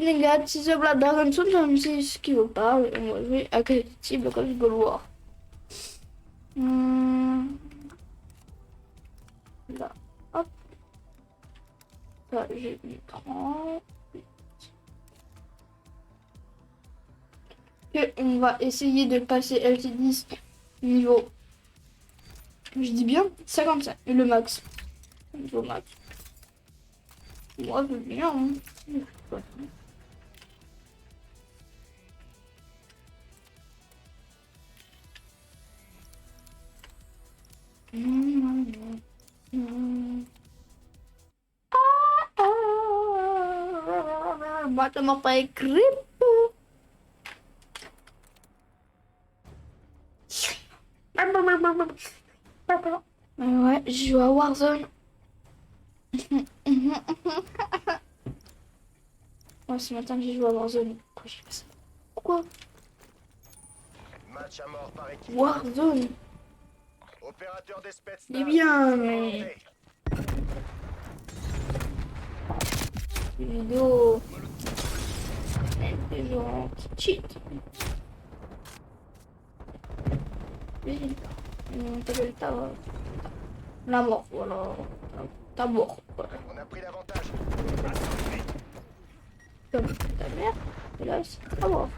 négative, la dernière chose, c'est ce qui veut pas. On va jouer à créative, comme je peux le voir. Là, hop. Ça, j'ai mis 30. Et on va essayer de passer LT10 niveau. Je dis bien 55. Et le max. Niveau max. Moi, je veux bien. Hein. Bota meu pai gripo. Ouais, je joue à Warzone. Ouais, ce matin j'ai joué à Warzone. Pourquoi j'ai fait ça? Pourquoi? Match à mort par équipe. Warzone. Opérateur des Spetsnaz. C'est bien, mais... Des vidéos... Des gens qui cheat. On t'appelle la mort, voilà. Ta mort, voilà. On a pris l'avantage. Comme ta mère, et là c'est ta mort.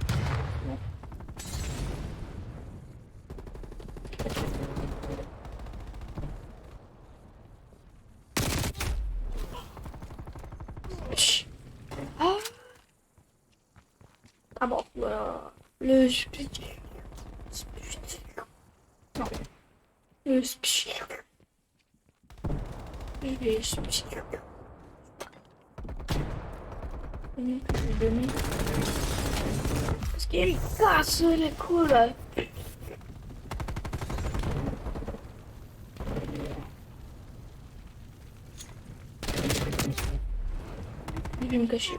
Ah, ta mort, voilà. Le split. Non. Le split. Le split. Je vais donner. Parce qu'il me casse les couilles là. Je vais me cacher.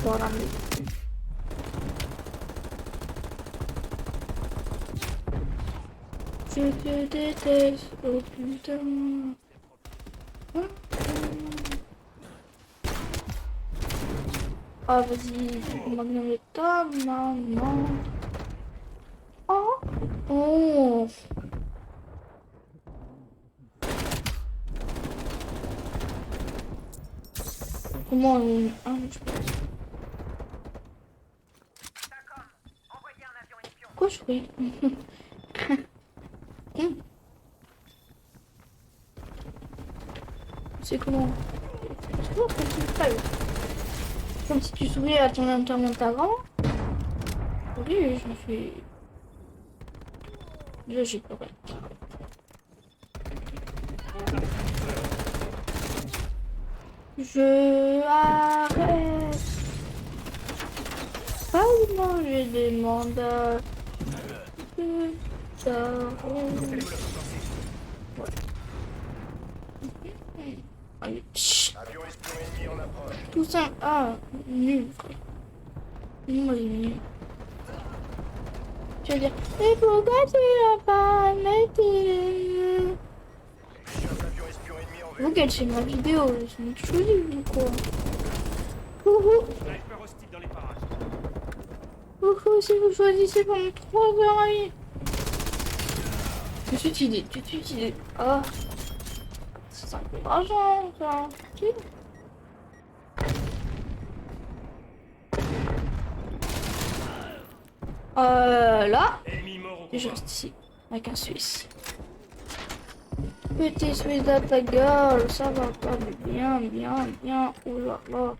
Voilà. Je te déteste, oh putain. Ah vas-y, magnum de ta maman. Oh, oh. Comment on... Ah, je peux... Quoi je fais? C'est comment? C'est comment comme tu fais? Comme si tu souriais à ton internet avant. Oui, je me suis... Là, j'ai pleuré. Je arrête. Pas manger des mandats. Allez, Avion espion ennemi en approche. tout ça, ah, nul. Moi, j'ai nul. Tu vas dire, mais pourquoi tu l'as pas arrêté? Plusieurs avions espions ennemis en vue. Regardez ma vidéo, c'est une choisie ou quoi? Coucou, Sniper hostile dans les parages. coucou, si vous choisissez pendant 3 heures à vie. Je suis idée, tu suis idée. Ah, c'est un peu d'argent, ça. Qui? Là, Ennemi mort au et je combat. reste ici, avec un Suisse. Petit Suisse de ta gueule, ça va pas, mais bien, bien, bien, oh là là.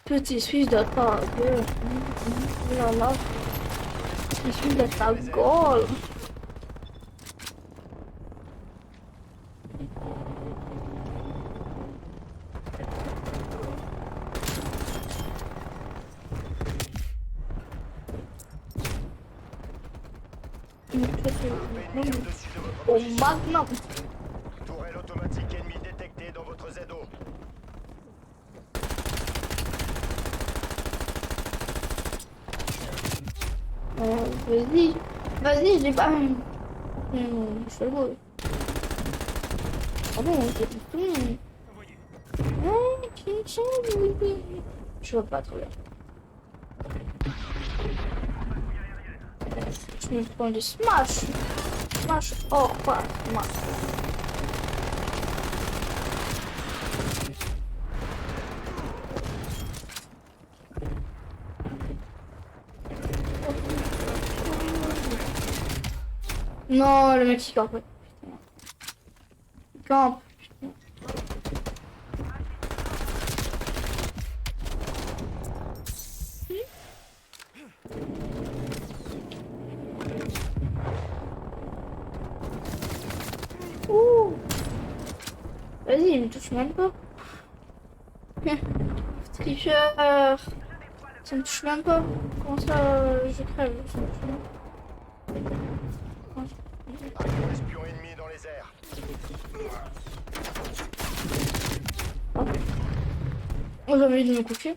Petit Suisse de ta gueule, oh là là. Petit Suisse de ta gueule. Ennemi au-dessus de votre Oh, position. maintenant. Tourelle automatique ennemie détectée dans votre ZO. Vas-y, vas-y, j'ai pas... Je fais Ah bon, c'est tout. Envoyé. Ok. Je vois pas trop bien. Je me prends des smash. Smash. Oh, quoi. Smash. Non, le mec il campe. Il campe. Ouh. Vas-y, il me touche même pas. Tricheur. Ça me touche même pas. Comment ça, je crève? Ça me touche même pas. Avion espion ennemi dans les airs. Oh, j'ai envie de me coucher.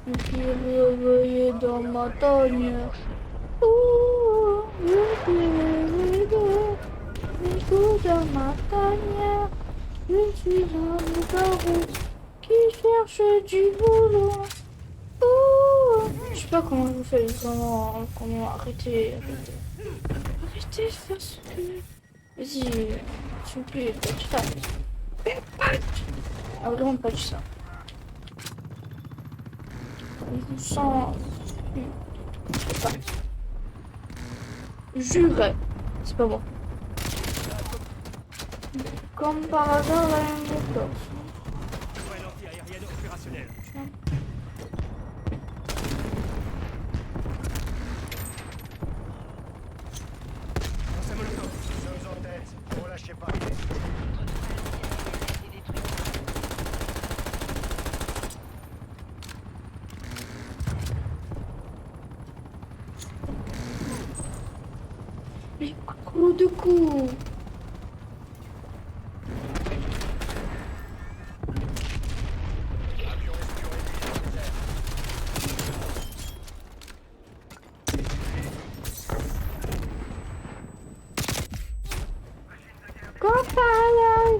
Je suis réveillé dans ma tanière. Ouh, je suis réveillé dans ma tanière. Je suis un loup-garou qui cherche du boulot. Ouh. Je sais pas comment vous faites, comment arrêter. Arrêtez de faire ce que... Vas-y, s'il vous plaît, patch ça. Ah, vraiment patch ça. Je me sens... Je sais pas. Jure, c'est pas bon. Comme par hasard, la même méthode. Nouvelle anti-aérienne opérationnelle. Lancez Molotov. Sommes en tête. Relâchez pas. Mais coup de coup. Avion espion ennemi dans les airs. Comme par hasard,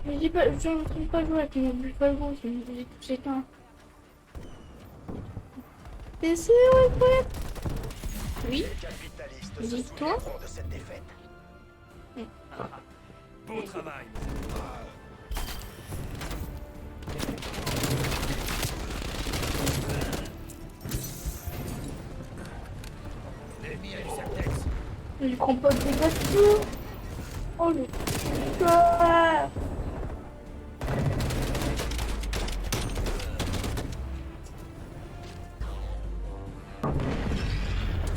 je dis pas, je suis en train de pas jouer avec mon but pas gros, c'est une musique tout s'éteint. Et c'est ouais. Oui, Les capitalistes se Dis-toi. souviendront de cette défaite. Bon travail. L'ennemi a eu sa tête. il prend pas de dégâts. Oh le tueur.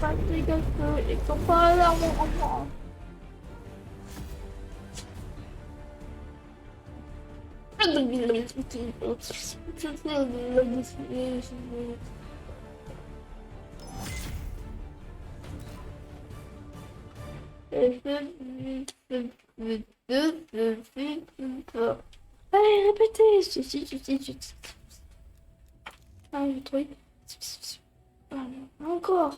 Pas de dégâts, ils sont pas là mon enfant. Allez, répétez. Ah, j'ai trouvé. Encore.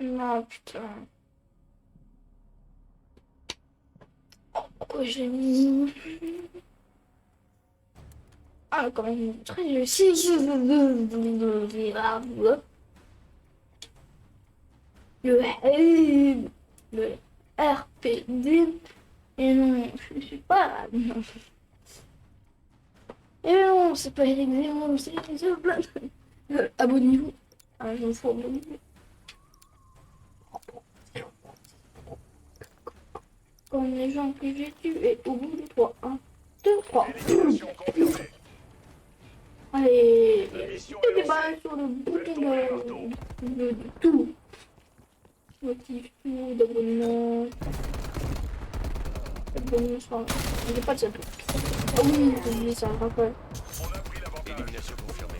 Non, putain. Pourquoi j'ai mis... Ah, quand même, très réussi. Le haine. le RPD. Et non, je suis pas. Non. Et non, c'est pas Eric Zemmour, c'est The Black. Abonnez-vous. Ah, j'en fous, abonnez-vous. Comme les gens que j'ai tués au bout de 3. 1, 2, 3. Élimination confirmée. Allez, La mission mettez est des balles lancée. sur le bouton Faites tomber le marteau. de tout. Motif, tout, d'abonnement. Abonnement, je pense. J'ai pas de ça. Ah oui, j'ai oublié ça, rappel. On a pris l'avantage. Élimination confirmée.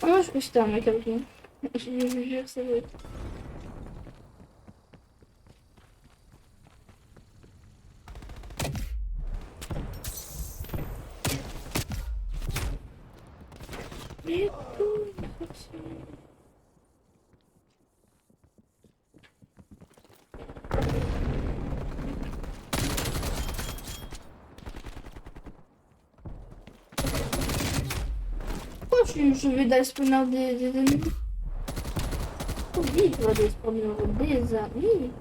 Ah non, je crois que c'était un mec avec moi. Je vous jure, c'est vrai. Et tout, pourquoi je vais dans le spawner des ennemis? Oh oui, je vais dans le spawner des amis.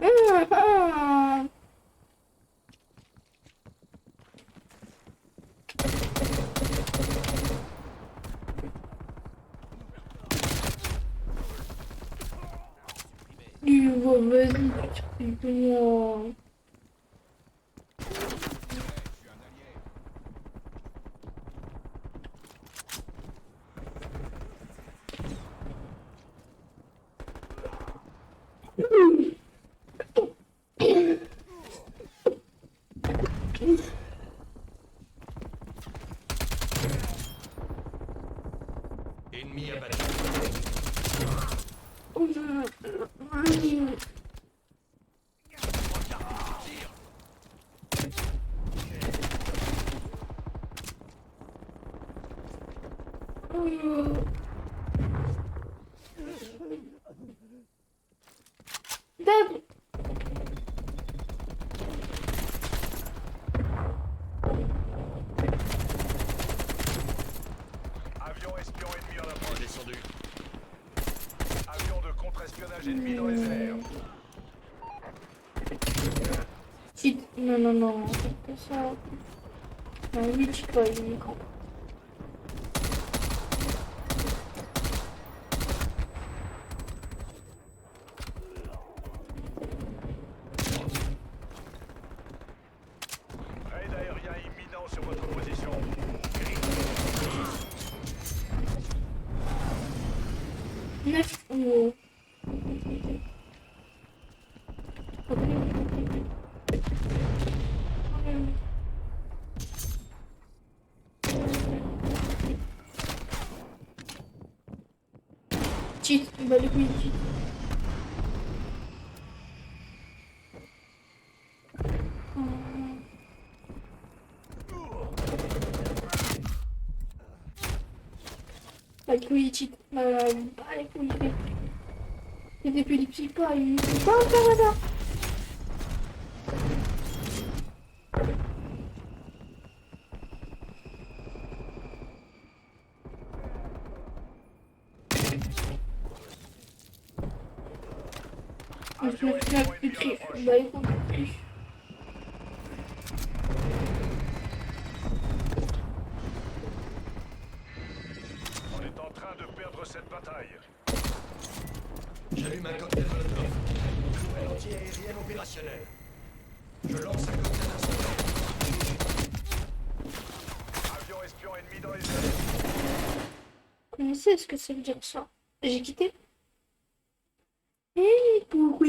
Ah, ah. Vas-y, tu te moi. Ennemi abattu. Dad. Avion espion ennemi en approche. Descendu. Avion de contre-espionnage ennemi dans les airs. Cheat. Non, non, non, c'est pas ça. Non, lui, cheat pas, il est micro. Raid aérien imminent sur votre position. Neuf. Oh. Cheat, bah le coup, cheat. Bah le coup, il cheat. Bah les couilles, il est épileptique, pas, il est pas encore là. Je Avion me espion fais plus ennemi en triche. approche. Bah écoute, triche. On est en train de perdre cette bataille. J'allume un cocktail Molotov. Tourelle anti-aérienne opérationnelle. Je lance un cocktail incendiaire. Avion espion ennemi dans les airs. Vous connaissez ce que ça veut dire ça? J'ai quitté. Et pourquoi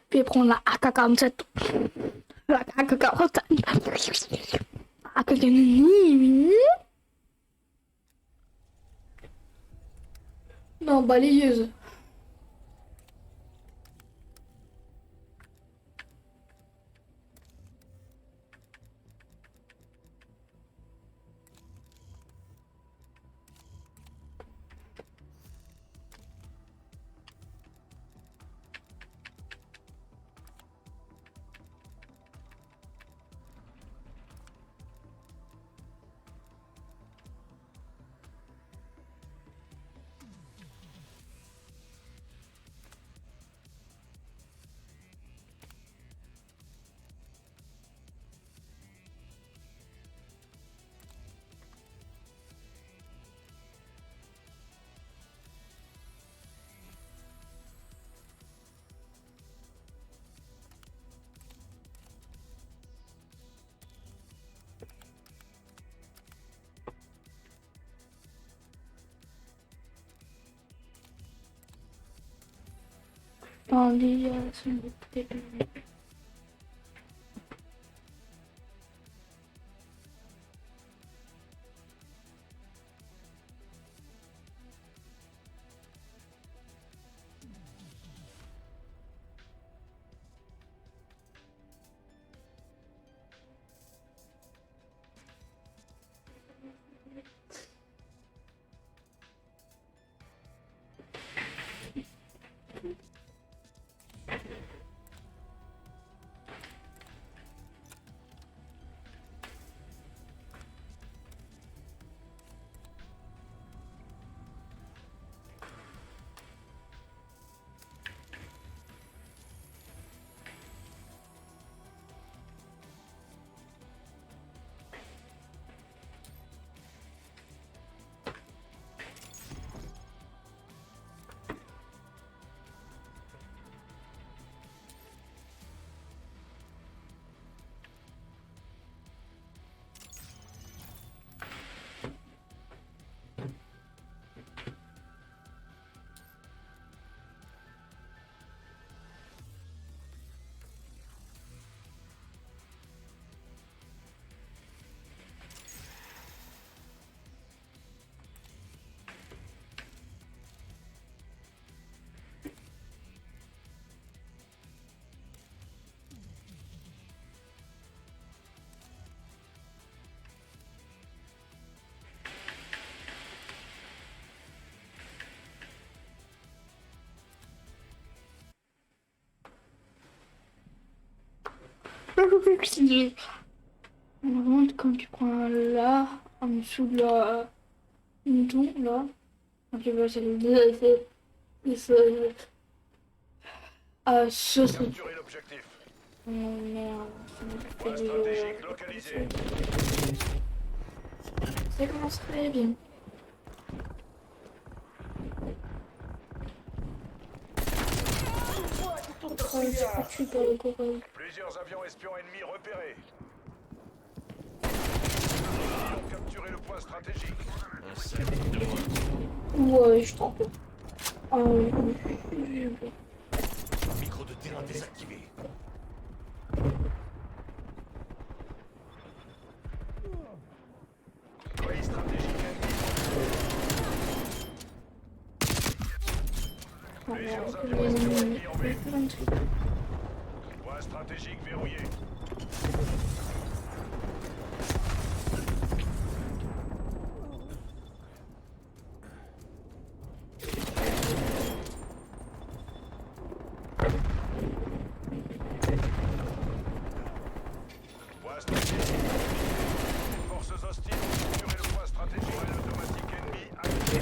puis prendre la AK-47. La AK-47. AK-47. Non, balayeuse. Tandis à son début. Normalement, quand tu prends là, en dessous de la mouton, là, ok, bah, c'est ça, c'est... Capturez l'objectif. Oh merde, ça Point me fait stratégique localisé. Ça commence très bien. Oh, je suis pas le courage. Plusieurs avions espions ennemis repérés. Ils ont capturé le point stratégique. Un satellite de moins. Ouais, je trouve. Oh, Micro de terrain désactivé. Colis stratégique ennemi. Plusieurs avions espions ennemis en vue. Point stratégique verrouillé. Point stratégique. Les forces hostiles ont capturé le point stratégique. Tourelle automatique ennemi activé.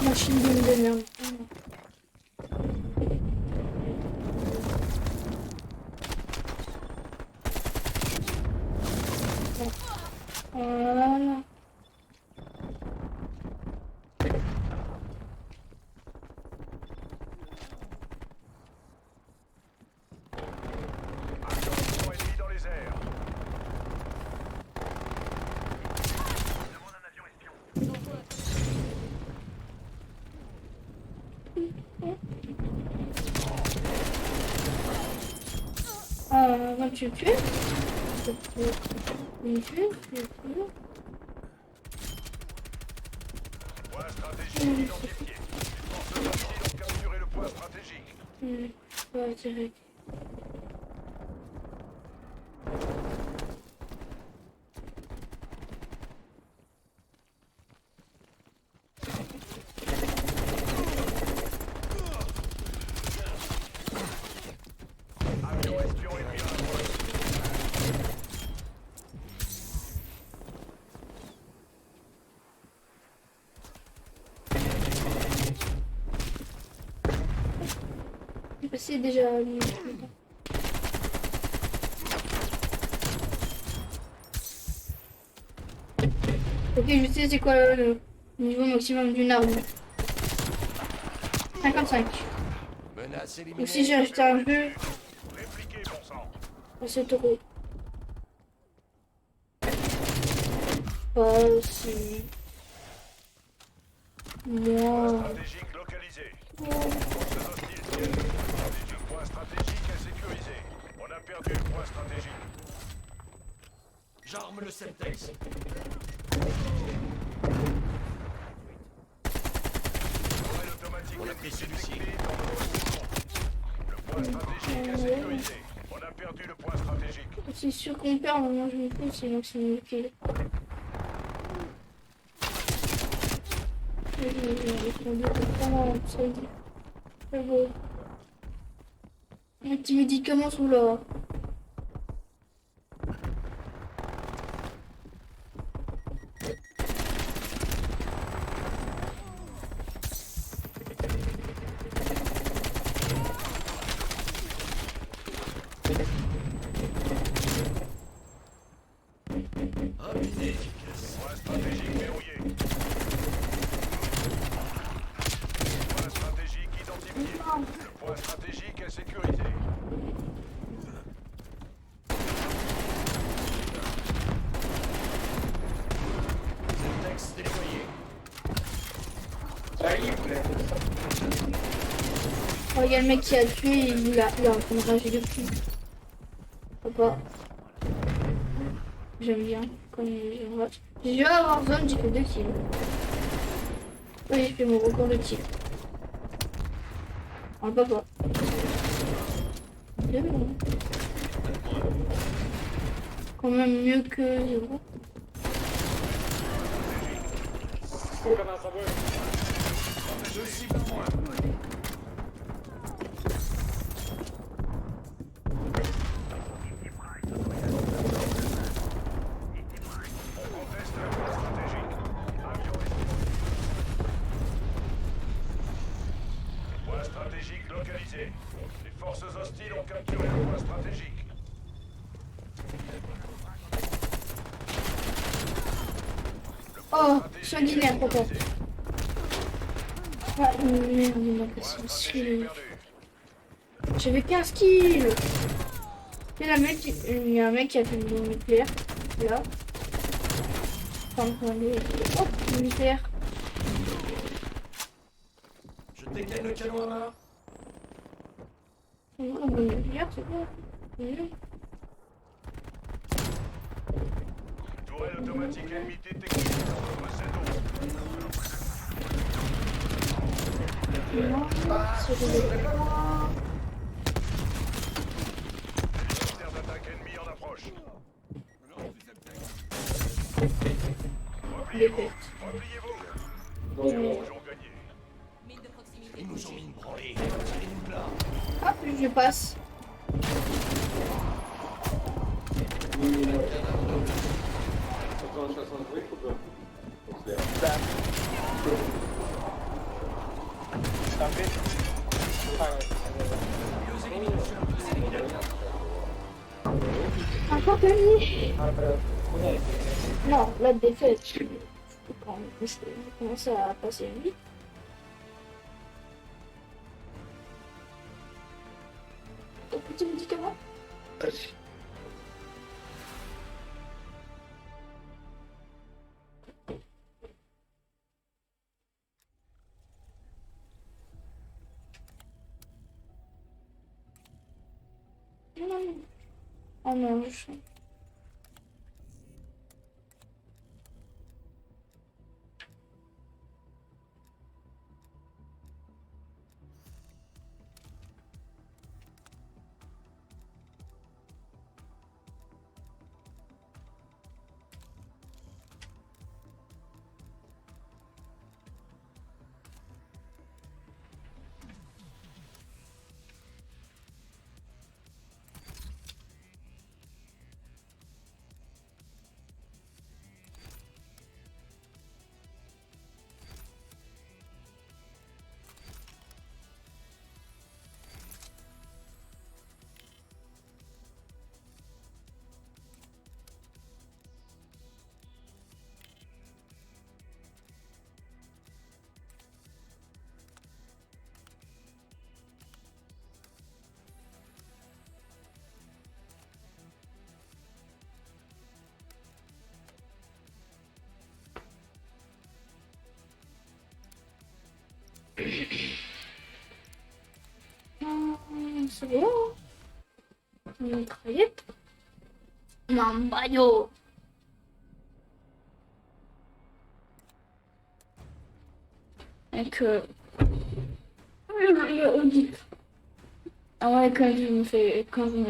Machine de merde. Voilà. Avions ennemis dans les airs. Moi, tu tues. Tu tues. Point stratégique identifié. Les forces hostiles ont capturé le point stratégique. Ouais, direct. Avion espion ennemi à la pointe. C'est déjà. Ok, je sais c'est quoi le niveau maximum d'une arme. 55. Menace éliminée. Donc si j'ai acheté un jeu, Répliquez, bon sang. à 7 euros. pas si... Moi... Stratégique localisé. Forces hostiles tiennent le point stratégique. Point stratégique insécurisé. On a perdu le point stratégique. J'arme le Semtex. Tourelle automatique On a pris ennemi celui-ci. détectée dans le mouvement. Le point stratégique insécurisé. On a perdu le point stratégique. C'est sûr qu'on perd, mais moi je me fous, sinon c'est une kill. C'est beau. Un petit médicament sous là. Rapide et efficace. Point stratégique verrouillé. Point stratégique identifié. Le point stratégique insécurisé. Semtex déployé. Oh, il y a le mec qui a tué, il a un rage de fou. Papa. J'aime bien quand il rage. J'ai joué à Warzone, j'ai fait 2 kills. Oui, j'ai fait mon record de kills. Oh, papa. C'est bon. Quand même mieux que 0. Deux cibles en moins. On conteste le point stratégique. Avion point stratégique localisé. Les forces hostiles ont capturé le point stratégique. Oh, sanguinaire, papa. Ah, merde, il m'a Point passé un stratégique skill. perdu. J'avais 15 kills. Il y a un mec qui a fait une bombe nucléaire. Là. Enfin, hop, une nucléaire. Je dégaine le canon à main. C'est une bombe nucléaire, c'est bon. C'est mieux. Tourelle automatique ennemie détectée dans le Zeno. Non, c'est le Hélicoptère d'attaque ennemi en approche. défaite. Repliez-vous. Les rouges ont gagné. Ils nous ont mis une branlée. Tirez-nous de là. Hop, je passe. Encore gagné. Non, la défaite. Quand je commence à passer vite. Ton petit médicament. Non, non, non. Oh non, je... C'est bon. Une mitraillette. Un maillot. Avec le audit. Ah ouais, quand je me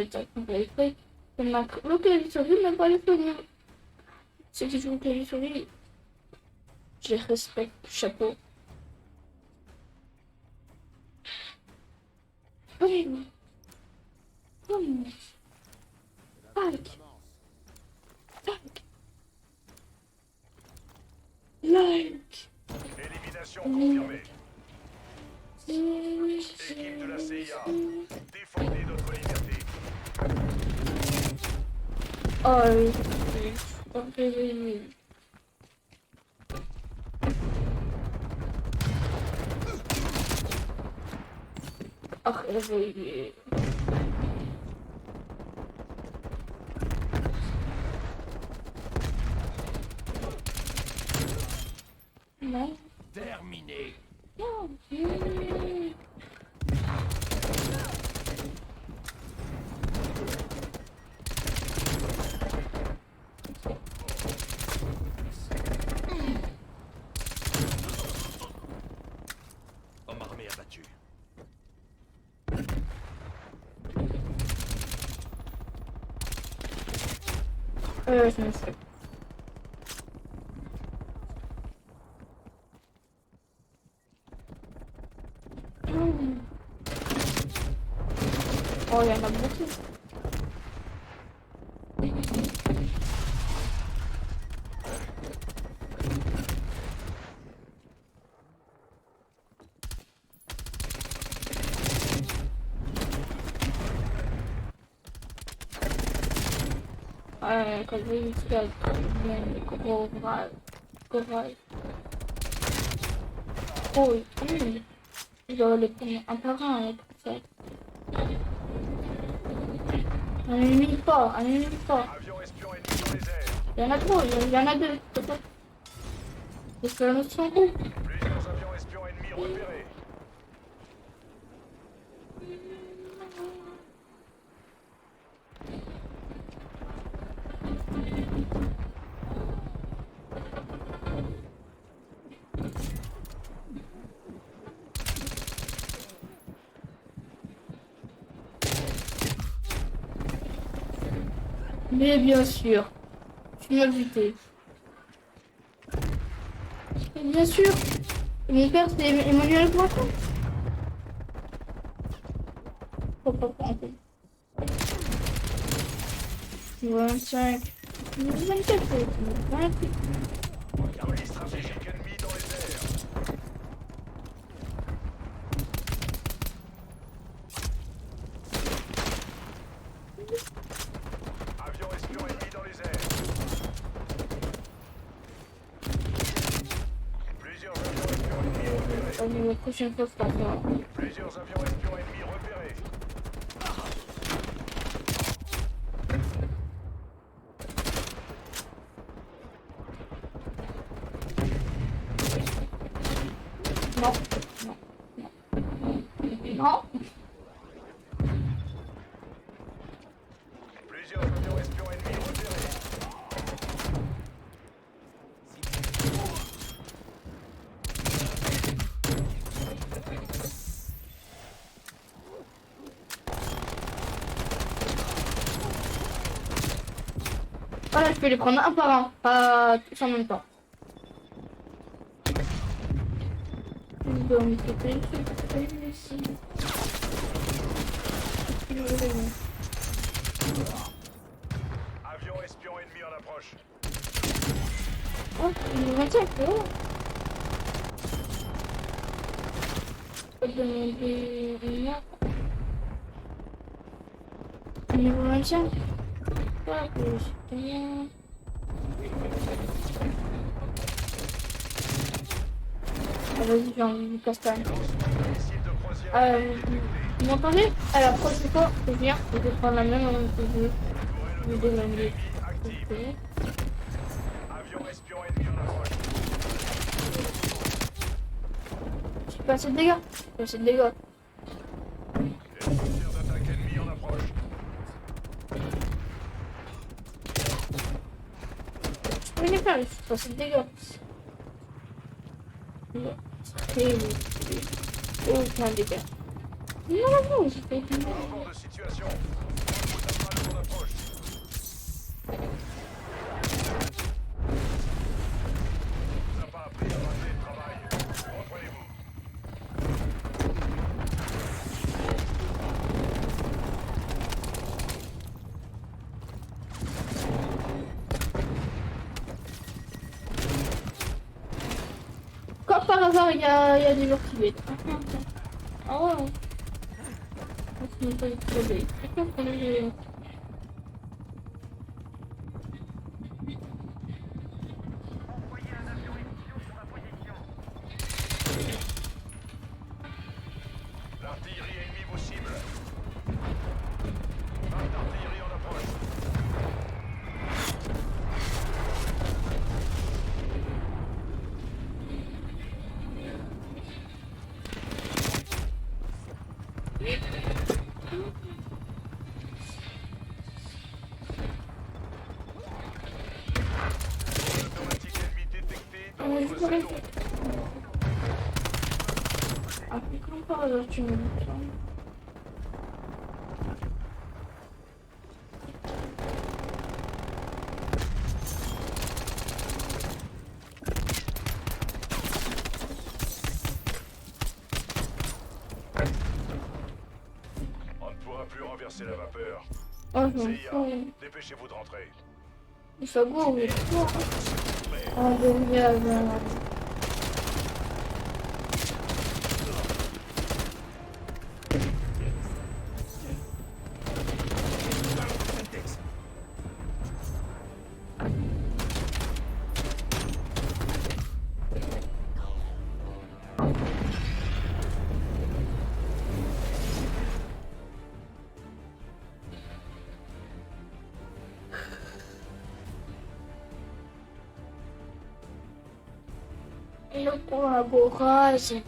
tape quand je fais, le clavier souris, mais pas les souvenirs. Ceux qui jouent au clavier souris, je les respecte, chapeau. Oui. Like. Like. Élimination confirmée. Équipe de la CIA, défendez notre liberté. Oh oui. Oui. Ach, oui. Non. Terminé. Non. Homme armé abattu. Je me suis. Oh, il y en a beaucoup. Quand j'ai jusqu'à gros bras. Oh, oui. Je dois les prendre un par un avec ça. Un ennemi fort. Avion espion ennemi dans les airs. Il y en a trop, il y en a deux. C'est que nous sommes où? Plusieurs avions espions ennemis repérés. Mais bien sûr, tu m'as buté. Et bien sûr, mon père c'est Emmanuel Poisson. Faut pas prendre. 25. 24. 28. Colis stratégique ennemi dans les airs. Avion espion ennemi dans les airs. Plusieurs avions espions ennemis repérés. La prochaine fois, c'est pas grave. Plusieurs avions espions ennemis repérés. Non. Non. Plusieurs avions espions ennemis repérés. Voilà, je peux les prendre un par un, pas tous en même temps. Donc, ici. Avion espion ennemi en approche. Oh, il me maintient, c'est haut. Je peux demander une heure. Niveau maintien. Pas que je rien. Ah, vas-y, j'ai envie du castagne. Missile de croisière détecté. Vous m'entendez? À la prochaine fois, je viens, je vais prendre la même avant que je me demander. Ennemi actif. Avion espion ennemi en approche. Pas assez de dégâts. Pas assez de dégâts. Hélicoptère d'attaque ennemi en approche. Je peux les faire, il faut pas assez de dégâts. Aucun dégât. Non, j'ai fait Rapport de situation. Route en approche. Ça n'a pas appris à rater le travail. Reprenez-vous. Comme par hasard, il y a des gens qui bêtent. Ah ouais. C'est même pas des problèmes. L'artillerie ennemie vous cible. Marque d'artillerie en approche. Automatique ennemi détecté dans votre secteur. Ah, comme par hasard, tu me dis ça. On ne pourra plus renverser la vapeur. Oh, je m'en CIA, fous. dépêchez-vous de rentrer. Il fait beau, mais quoi? Ah, génial. Syntex. Le collaboration.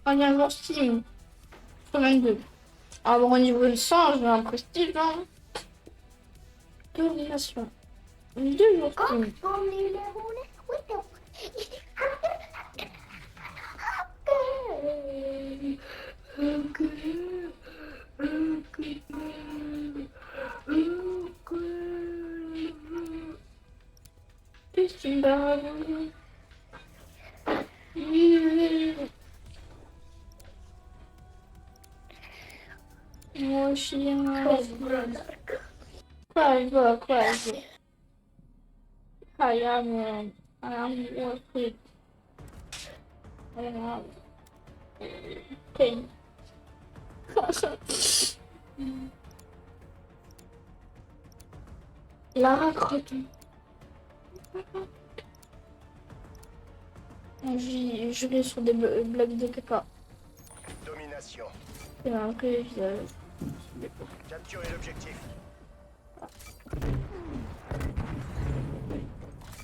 Ah, il y a un genre Steam. 22. Ah bon, au niveau 100, j'ai un prestige, hein. Domination. 2 jours Steam. C'est une barre. Moi aussi, quoi, I am working. I am pain. Lara Croft. Je vais sur des blagues de caca. Domination. C'est un peu... Capturez l'objectif.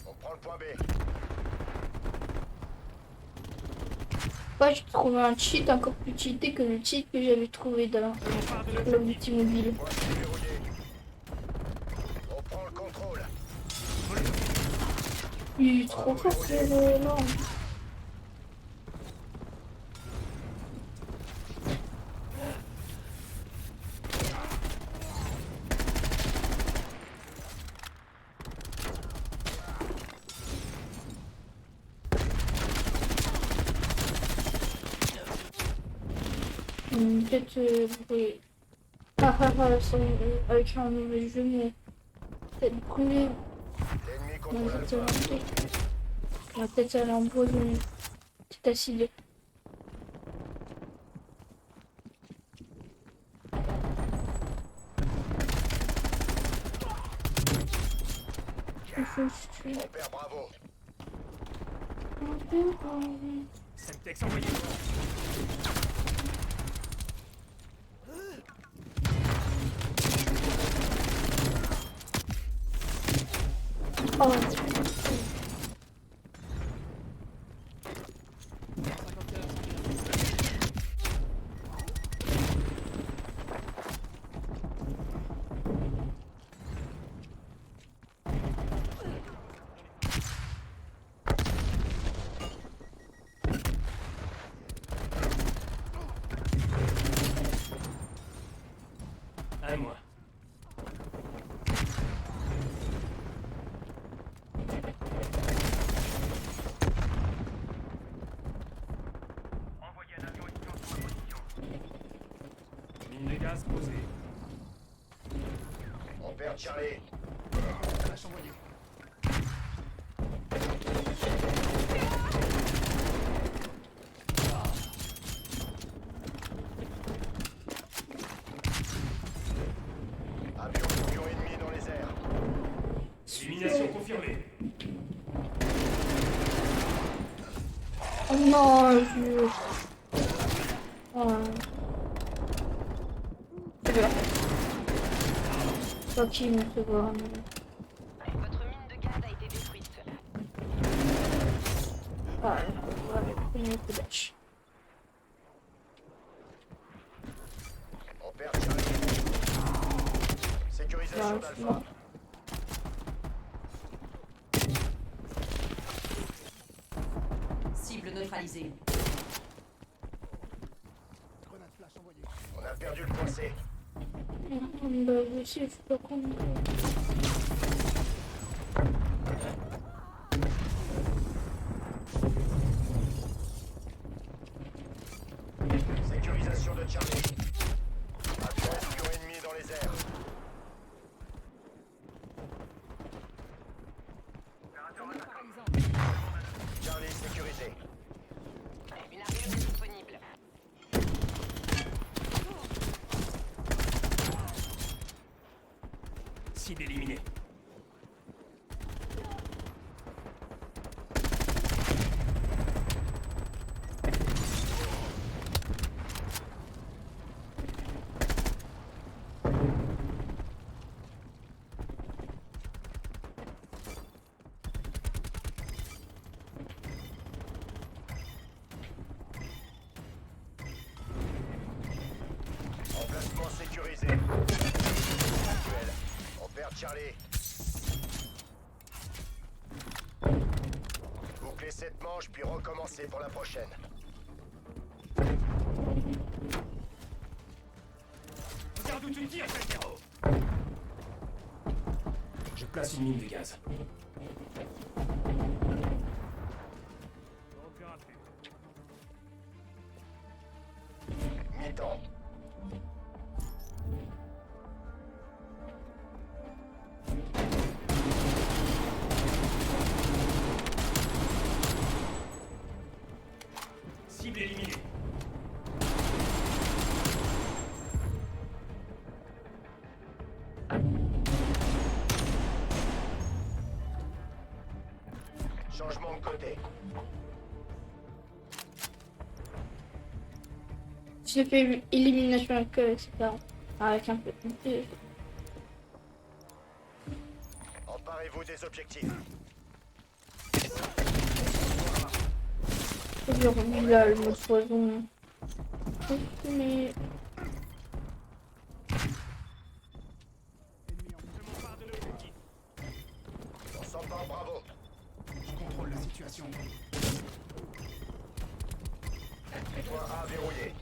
On prend le point B. pas, j'ai trouvé un cheat encore plus cheaté que le cheat que j'avais trouvé dans Call of Duty mobile. Poste verrouillé. On prend le contrôle. Il est trop fort là. Peut-être brûler. Ah ah ah, avec un mauvais jeu, mais peut-être brûler. L'ennemi On contrôle va peut-être Alpha. aller on va peut-être aller en pause, mais c'est acide. On perd Bravo. Semtex envoyé. Oh. À moi. Envoyez un avion espion sur ma position. Mine de gaz posée. On perd Charlie. Flash envoyé. Avion ennemi dans les airs. Élimination confirmée. Oh non, je... Oh. C'est bien. Ok, mais c'est bon. Votre mine de gaz a été détruite. Ah, on va prendre un coup d'âge. On perd Charlie. Sécurisation d'Alpha. Cible neutralisée. On a perdu le point C. Bah, aussi, je suis pas con. Sécurisation de Charlie. Avion espion ennemi dans les airs. Charlie sécurisé. Une arrivée disponible. Cible éliminée. Emplacement sécurisé. Actuel. On perd Charlie. Bouclez cette manche puis recommencez pour la prochaine. Regarde où tu tires, Calcaro. Je place une mine de gaz. Mi-temps. Cible éliminée. Changement de côté. J'ai fait élimination avec etc. Avec un peu. Emparez-vous des objectifs. J'ai remis là le mode poison. Mais... On s'empare, bravo. Je contrôle la situation. Point A verrouillé.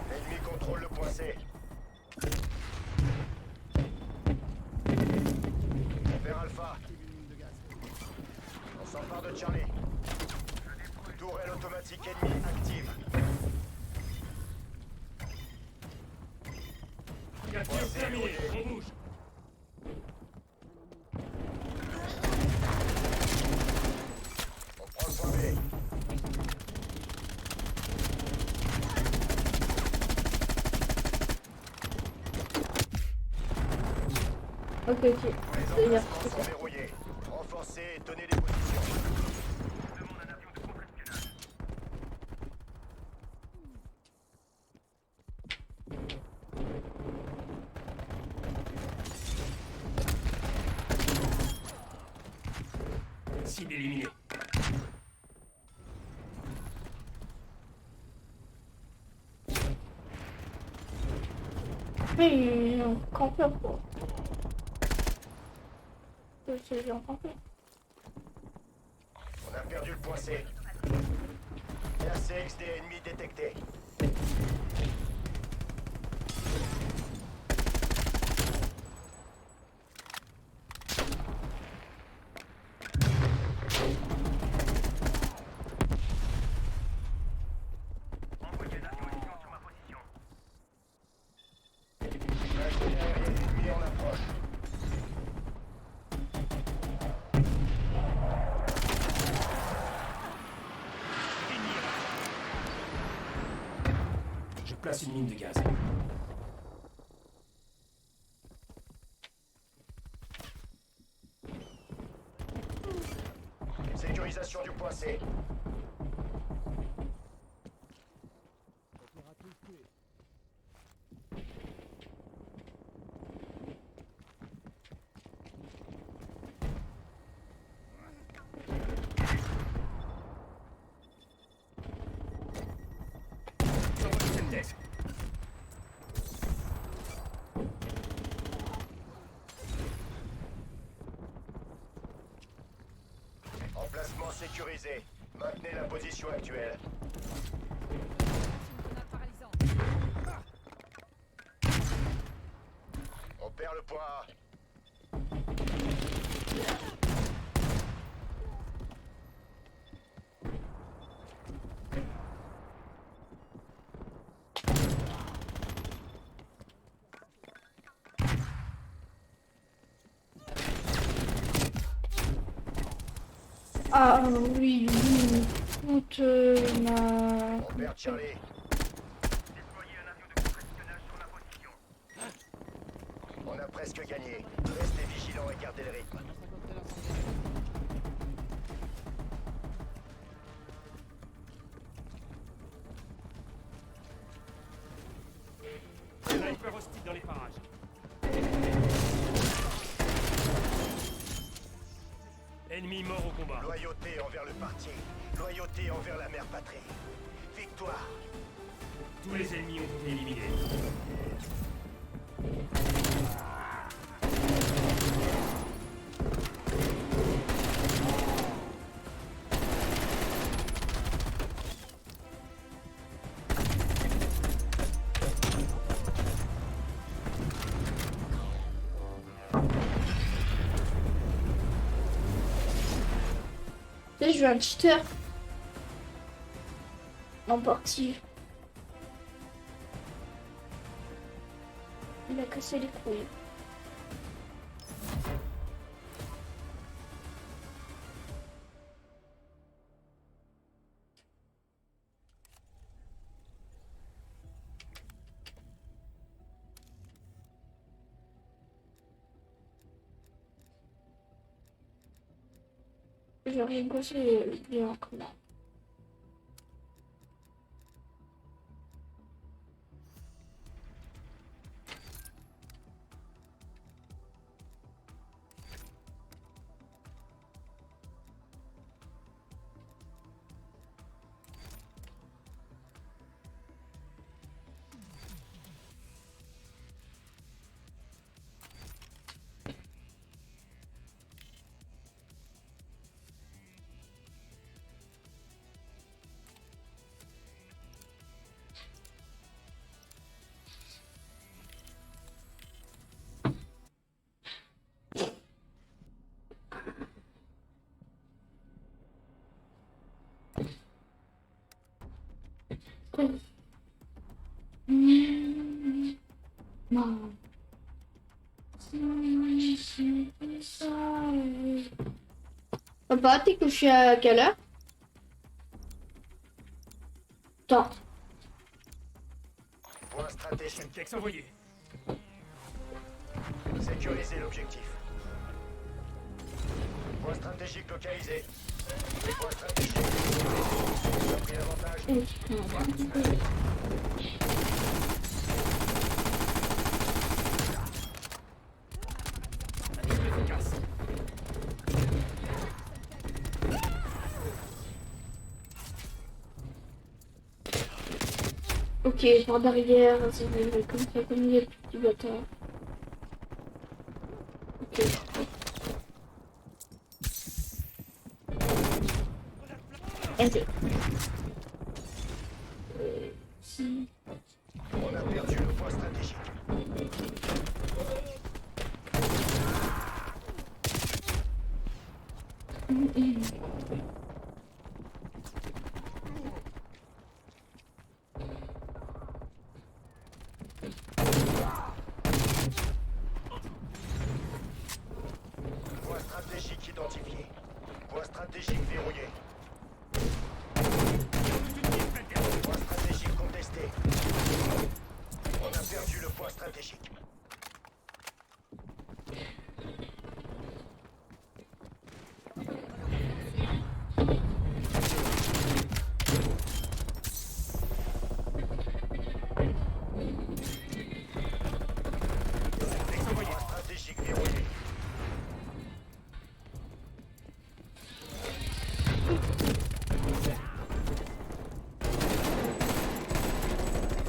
L'ennemi contrôle le point C. Vers Alpha. On s'empare de Charlie. Tourelle automatique ennemie active. Capture terminée, on bouge. On prend le point B. Ok, ok. Les C'est-à-dire, emplacements sont verrouillés. Renforcez et tenez les positions. Cible éliminée. mais un campeur quoi. C'est un campeur. On a perdu le point C. RCXD ennemi détecté. Ennemi en approche. Je place une mine de gaz. Sécurisation du point C. Test. Emplacement sécurisé. Maintenez la position actuelle. On perd le point A. Ah oui, oui. Toute ma... On perd Charlie. On a presque gagné. Restez vigilants et gardez le rythme. Sniper hostile dans les parages. Ennemi mort au combat. Loyauté envers le parti. Loyauté envers la mère patrie. Victoire. Tous les ennemis ont été éliminés. Tu sais, je veux un cheater. En partie. Il a cassé les couilles. J'ai rien cassé bien comment. Non. Papa, t'es couché à quelle heure? Attends. Point stratégique. Semtex envoyé. Sécuriser l'objectif. Point stratégique localisé. Point stratégique. On a pris l'avantage. Efficace. Ok, par derrière, c'est comme ça, comme il y a le petit bâtard. Ok. Enter. Si. On a perdu le point stratégique. Point stratégique identifié. Point stratégique verrouillé. Point stratégique contesté. On a perdu le point stratégique. Point stratégique verrouillé.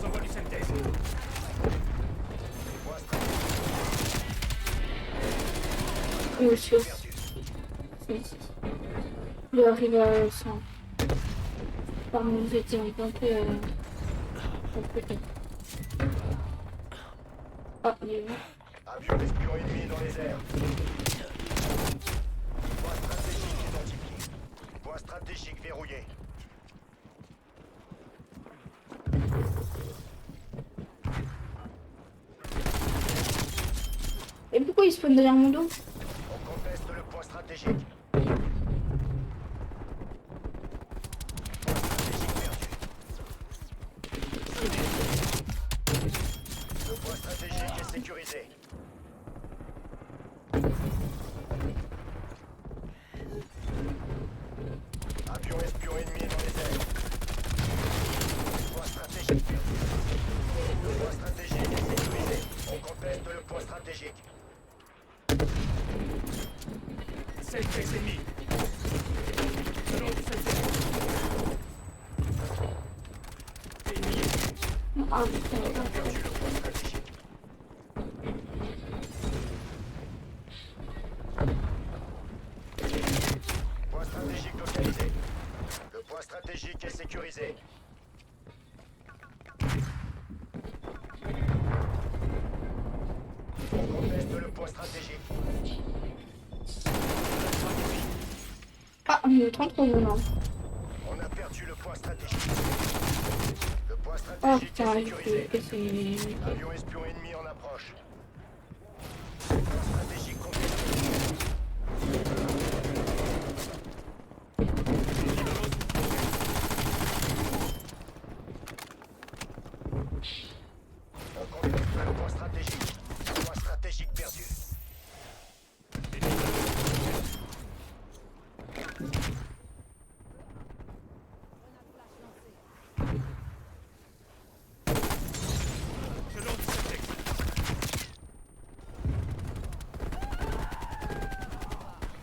J'envoie du Semtex. Point stratégique Oh, sûr. perdu. Il arrive à 100. Par mon petit, on est un peu... Ah, il est là. Avion espion ennemi dans les airs. Point stratégique identifié. Point stratégique verrouillé. Et pourquoi il spawn derrière mon dos? On conteste le point stratégique. Point stratégique perdu. Le point stratégique est sécurisé. Avion espion ennemi dans les airs. Point stratégique perdu. Le point stratégique est sécurisé. On conteste le point stratégique. Semtex ennemi. Selon du Semtex. Ennemi. Ah, putain. On a perdu le point stratégique. Point stratégique localisé. Le point stratégique est sécurisé. On conteste le point stratégique. Ah, on est 33 maintenant. On a perdu le point stratégique. Le point Oh stratégique putain, est il faut sécurisé. casser. Avion espion ennemi en approche. Point stratégique contesté. On conteste le point stratégique. Point stratégique perdu. Selon du Semtex.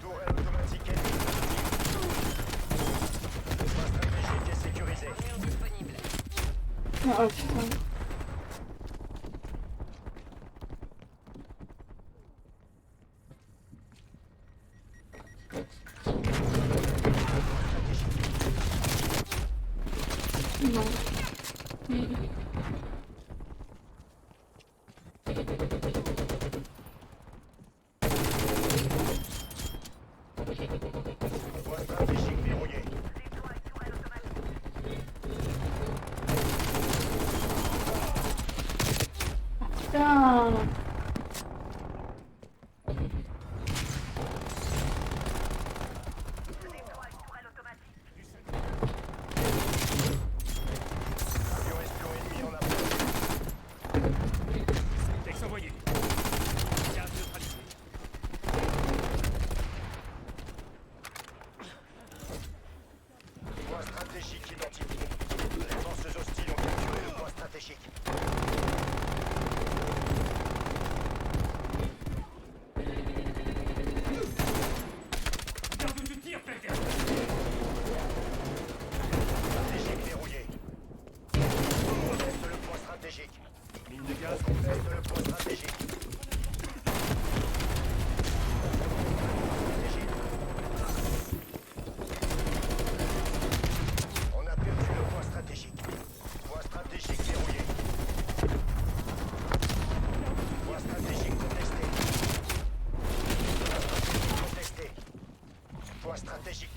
Tourelle automatique ennemie. Le point stratégique est sécurisé. Armure disponible. Ah, putain. Non. Point stratégique verrouillé.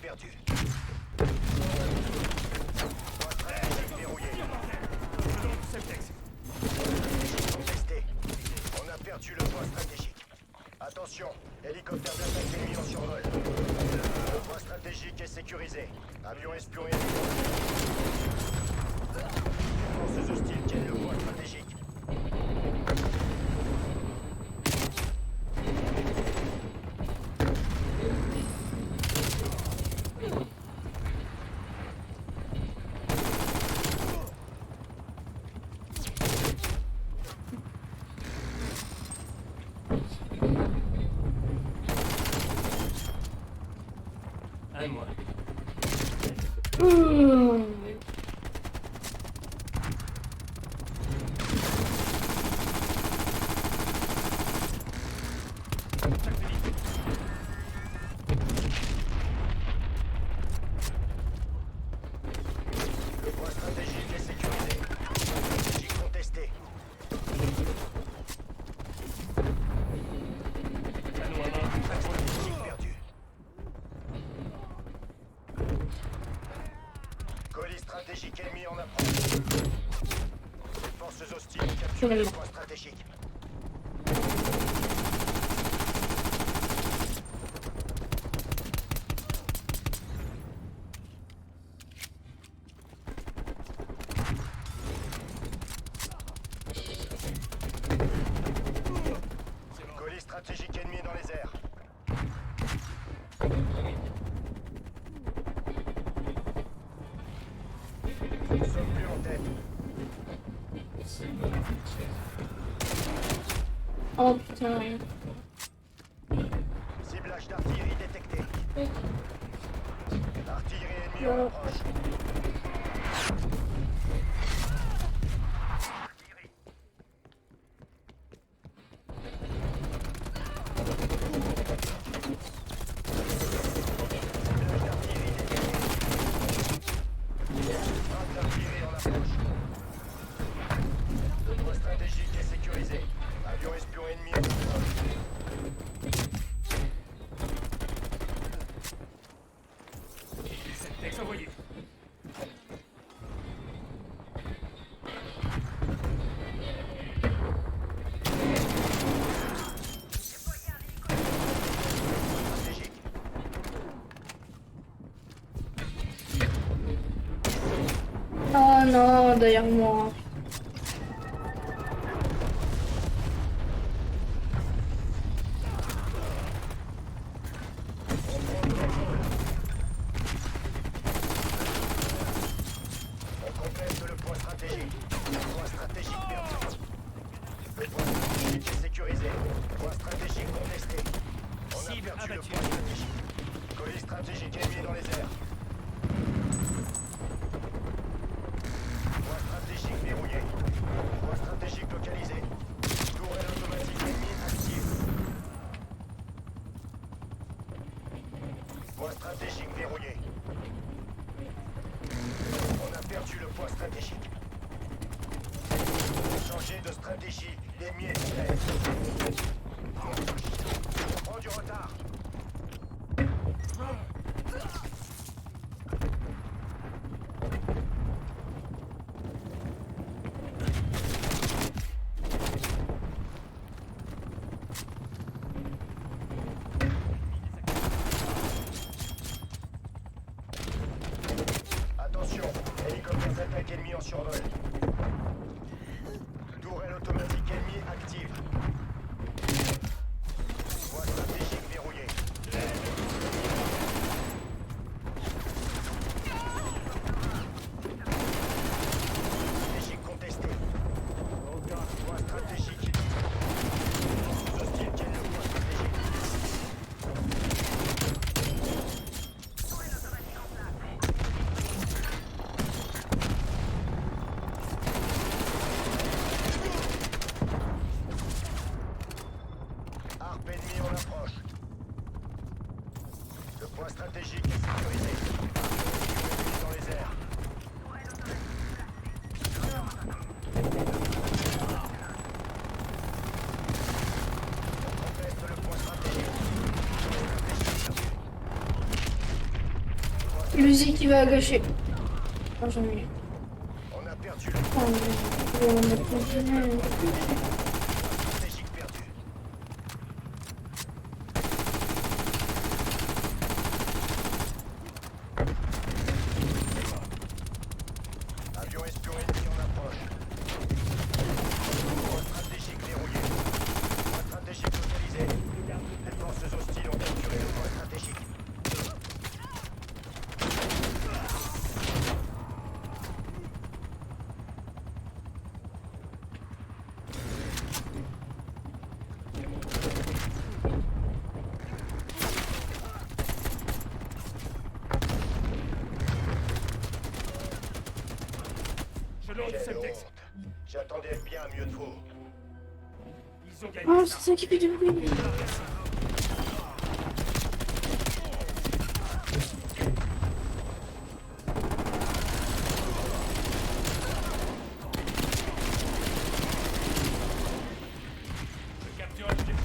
perdu. Point stratégique verrouillé. Selon du Semtex. Contesté. On a perdu le point stratégique. Attention, hélicoptère d'attaque ennemi en survol. Le point stratégique est sécurisé. Avion espion ennemi. Forces hostiles tiennent le point stratégique. À moi. Le point stratégique est sécurisé. Stratégique contesté. Canon à main. Stratégique perdu. Colis stratégique ennemi en approche. Les forces hostiles capturent le point stratégique. Colis stratégique ennemi dans les airs. Nous sommes plus en tête. Oh putain. Ciblage d'artillerie détecté. Artillerie ennemie en approche. Frappe d'artillerie en approche. Le point stratégique est sécurisé. Avion espion ennemi en approche. Semtex envoyé. Stratégique. Oh non, derrière moi. On complète le point stratégique. Point stratégique perdu. Le point stratégique est sécurisé. Point stratégique contesté. On a Cible perdu le abattue. point stratégique. Colis stratégique ennemi dans les airs. Point stratégique verrouillé. Point stratégique localisé. Tourelle automatique ennemie active. Point stratégique verrouillé. On a perdu le point stratégique. Changer de stratégie. L'ennemi est prêt. On prend du retard. Attention, hélicoptère d'attaque ennemi en survol. Tourelle automatique ennemie active. Point stratégique verrouillé. Stratégique contesté. Point stratégique. Hostile tiennent le point stratégique. Harpe ennemi en approche. Le point stratégique est sécurisé. Ennemi dans les airs. On conteste le point stratégique. Le Zik qui va gâcher. Ah, j'en ai eu. On a perdu le Oh, mais on a continué. stratégique perdu. Avion espion ennemi en approche. Point stratégique verrouillé. Point stratégique localisé. Les forces hostiles ont capturé le point stratégique. Je lance du Quelle Semtex. honte. J'attendais bien mieux de vous. Ils ont gagné Oh, ça. c'est ça qui fait du bruit. Je capture l'objectif.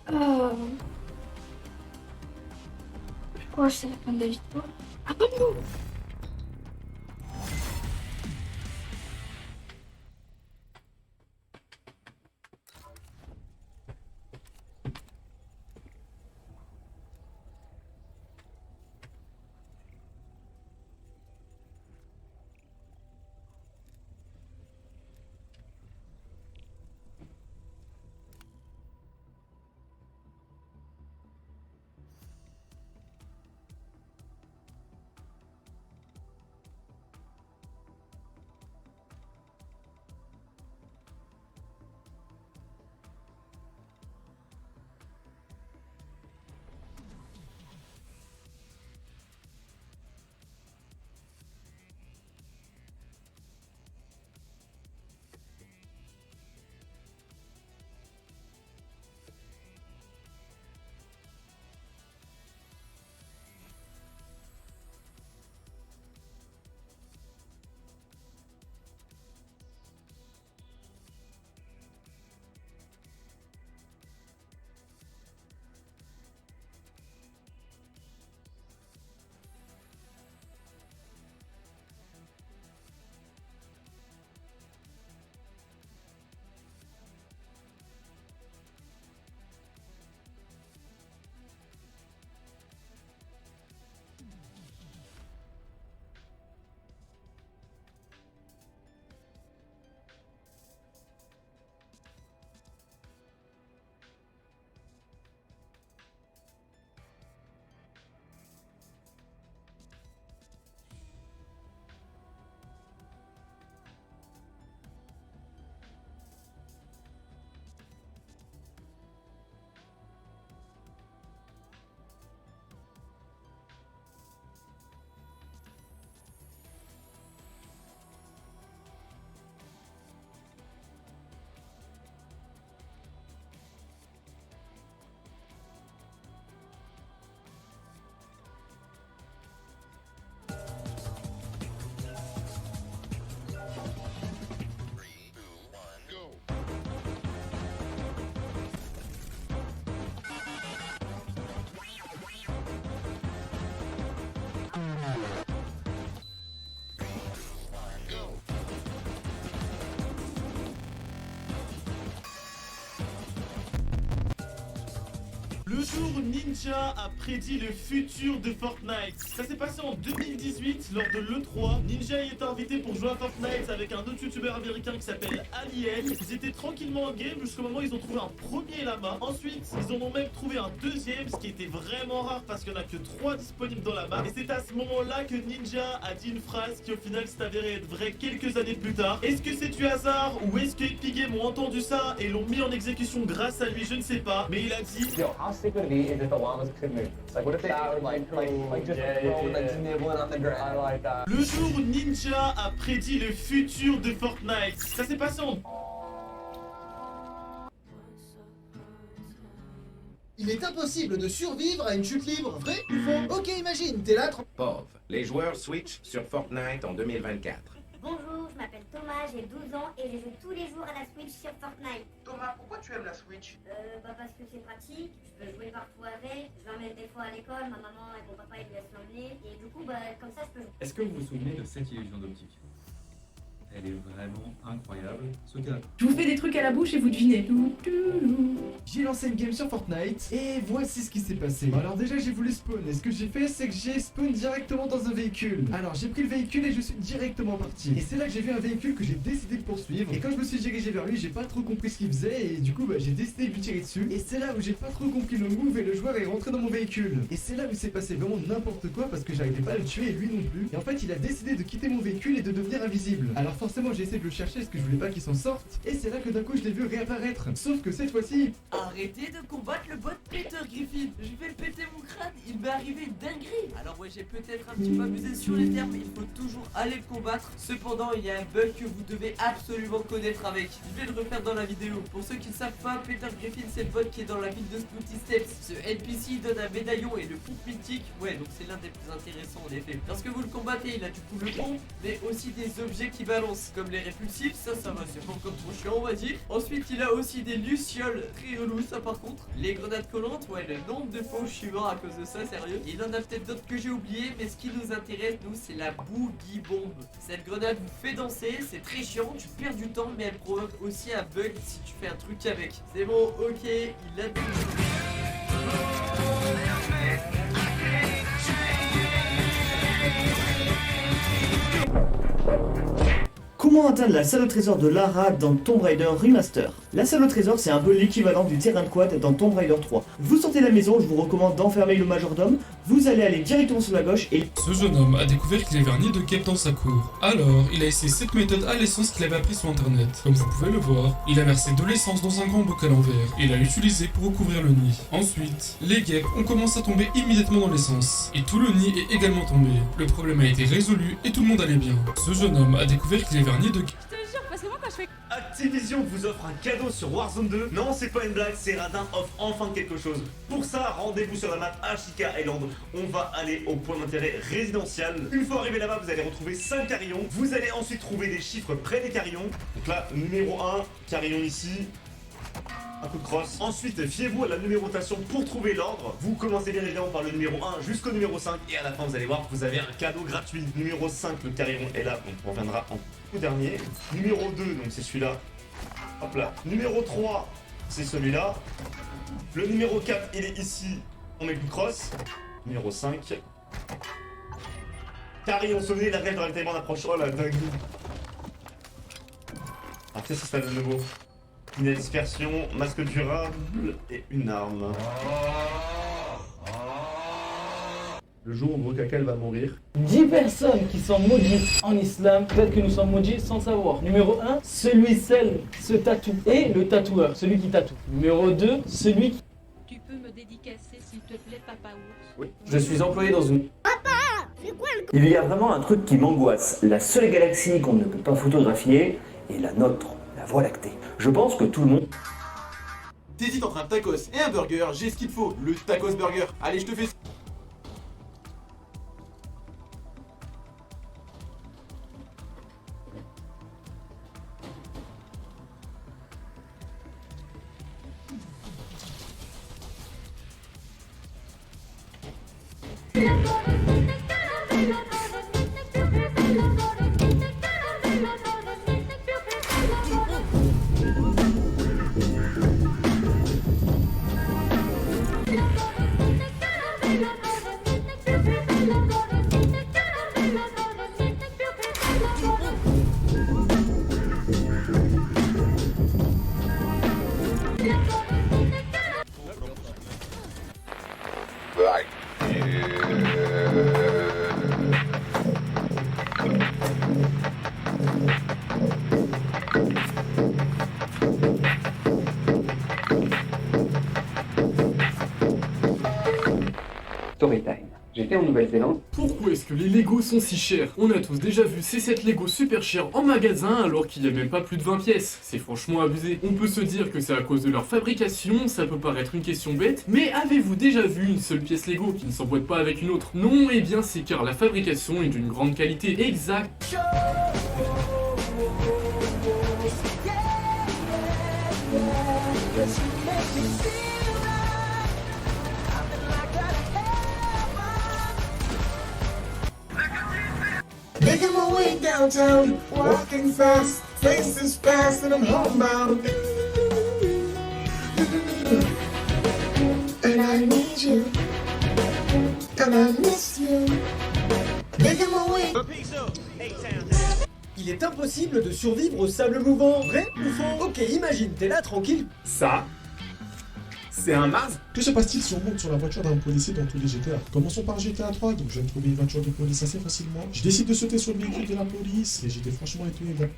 Ah. Je crois que c'est la fin de la victoire. Ah, pas nous. Le jour où Ninja a prédit le futur de Fortnite. Ça s'est passé en 2018 lors de l'E3. Ninja y était invité pour jouer à Fortnite avec un autre youtubeur américain qui s'appelle Alien. Ils étaient tranquillement en game jusqu'au moment où ils ont trouvé un premier lama. Ensuite, ils en ont même trouvé un deuxième, ce qui était vraiment rare parce qu'il n'y en a que 3 disponibles dans la map. Et c'est à ce moment-là que Ninja a dit une phrase qui au final s'est avérée être vraie quelques années plus tard. Est-ce que c'est du hasard ou est-ce que Epic Games ont entendu ça et l'ont mis en exécution grâce à lui? Je ne sais pas. Mais il a dit... Yo, how sick would it be if the llamas could move? It's like, what if they would just roll, like nibbling on the ground? I like that. Le jour où Ninja a prédit le futur de Fortnite. Ça s'est passé en... Il est impossible de survivre à une chute libre, vrai ou faux? Ok, imagine, t'es là, Pauvre. Les joueurs switch sur Fortnite en 2024. Bonjour, je m'appelle Thomas, j'ai 12 ans et je joue tous les jours à la Switch sur Fortnite. Thomas, pourquoi tu aimes la Switch? Parce que c'est pratique, je peux jouer partout avec, je l'emmène des fois à l'école, ma maman et mon papa ils me laissent l'emmener et du coup comme ça je peux jouer. Est-ce que vous vous souvenez de cette illusion d'optique? Elle est vraiment incroyable. Ce cas. Je vous fais des trucs à la bouche et vous devinez. J'ai lancé une game sur Fortnite et voici ce qui s'est passé. Alors déjà j'ai voulu spawn et ce que j'ai fait c'est que j'ai spawn directement dans un véhicule. Alors j'ai pris le véhicule et je suis directement parti. Et c'est là que j'ai vu un véhicule que j'ai décidé de poursuivre. Et quand je me suis dirigé vers lui j'ai pas trop compris ce qu'il faisait et du coup j'ai décidé de lui tirer dessus. Et c'est là où j'ai pas trop compris le move et le joueur est rentré dans mon véhicule. Et c'est là où s'est passé vraiment n'importe quoi parce que j'arrivais pas à le tuer et lui non plus. Et en fait il a décidé de quitter mon véhicule et de devenir invisible. Alors forcément j'ai essayé de le chercher parce que je voulais pas qu'il s'en sorte. Et c'est là que d'un coup je l'ai vu réapparaître. Sauf que cette fois-ci... Arrêtez de combattre le bot Peter Griffin. Je vais péter mon crâne, il m'est arrivé une dinguerie. Alors ouais, j'ai peut-être un petit peu abusé sur les termes, mais il faut toujours aller le combattre. Cependant, il y a un bug que vous devez absolument connaître avec. Je vais le refaire dans la vidéo. Pour ceux qui ne savent pas, Peter Griffin c'est le bot qui est dans la ville de Spooky Steps. Ce NPC donne un médaillon et le pompe mythique. Ouais, donc c'est l'un des plus intéressants en effet. Lorsque vous le combattez, il a du coup le pompe, mais aussi des objets qui balancent, comme les répulsifs, ça va, c'est pas encore trop chiant on va dire. Ensuite il a aussi des lucioles, très relou ça par contre. Les grenades collantes, ouais, le nombre de fois où je suis mort à cause de ça, sérieux. Il en a peut-être d'autres que j'ai oublié, mais ce qui nous intéresse nous c'est la boogie bomb. Cette grenade vous fait danser, c'est très chiant, tu perds du temps, mais elle provoque aussi un bug si tu fais un truc avec. C'est bon, ok, il a... Comment atteindre la salle au trésor de Lara dans Tomb Raider Remaster? La salle au trésor c'est un peu l'équivalent du terrain de quad dans Tomb Raider 3. Vous sortez de la maison, je vous recommande d'enfermer le majordome, vous allez aller directement sur la gauche et... Ce jeune homme a découvert qu'il avait un nid de guêpes dans sa cour. Alors, il a essayé cette méthode à l'essence qu'il avait appris sur internet. Comme vous pouvez le voir, il a versé de l'essence dans un grand bocal en verre et l'a utilisé pour recouvrir le nid. Ensuite, les guêpes ont commencé à tomber immédiatement dans l'essence et tout le nid est également tombé. Le problème a été résolu et tout le monde allait bien. Ce jeune homme a découvert qu'il avait un nid de guêpes. Parce que moi quand je fais... Activision vous offre un cadeau sur Warzone 2. Non, c'est pas une blague, c'est Radin offre enfin quelque chose. Pour ça, rendez-vous sur la map Ashika Island. On va aller au point d'intérêt résidentiel. Une fois arrivé là-bas, vous allez retrouver 5 carillons. Vous allez ensuite trouver des chiffres près des carillons. Donc là, numéro 1, carillon ici. Un coup de crosse. Ensuite, fiez-vous à la numérotation pour trouver l'ordre. Vous commencez bien évidemment par le numéro 1 jusqu'au numéro 5. Et à la fin, vous allez voir que vous avez un cadeau gratuit. Numéro 5, le carillon est là, donc on reviendra en tout dernier. Numéro 2, donc c'est celui-là. Hop là. Numéro 3, c'est celui-là. Le numéro 4, il est ici. On met le coup de crosse. Numéro 5. Carillon sonné, la règle de ravitaillement approche. Oh la dingue. Ah, qu'est-ce que ça donne de nouveau? Une dispersion, masque durable et une arme. Le jour où Brokakal va mourir. 10 personnes qui sont maudites en islam, peut-être que nous sommes maudits sans savoir. Numéro 1, celle se tatoue. Et le tatoueur, celui qui tatoue. Numéro 2, celui qui... Tu peux me dédicacer s'il te plaît, Papa Ours? Oui. Je suis employé dans une... Papa, c'est quoi le... Il y a vraiment un truc qui m'angoisse. La seule galaxie qu'on ne peut pas photographier est la nôtre, la Voie lactée. Je pense que tout le monde... T'hésites entre un tacos et un burger, j'ai ce qu'il te faut, le tacos burger. Allez, je te fais... Storytime. J'étais en Nouvelle-Zélande. Pourquoi est-ce que les Lego sont si chers? On a tous déjà vu ces sets Lego super chers en magasin alors qu'il n'y a même pas plus de 20 pièces. C'est franchement abusé. On peut se dire que c'est à cause de leur fabrication, ça peut paraître une question bête, mais avez-vous déjà vu une seule pièce Lego qui ne s'emboîte pas avec une autre? Non, eh bien c'est car la fabrication est d'une grande qualité. Exact. Making my way downtown, walking fast, faces fast, and I'm homebound. And I need you, and I miss you. Making my way. Il est impossible de survivre au sable mouvant. Vrai ou faux? Ok, imagine, t'es là tranquille. Ça, c'est un Mars. Que se passe-t-il si on monte sur la voiture d'un policier dans tous les GTA? Commençons par GTA 3, donc je viens de trouver une voiture de police assez facilement. Je décide de sauter sur le véhicule de la police et j'étais franchement étonné.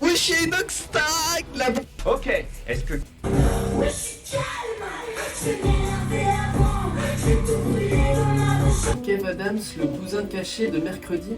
Wesh, Noxtag là. Ok, est-ce que... Kev Adams, le cousin caché de mercredi.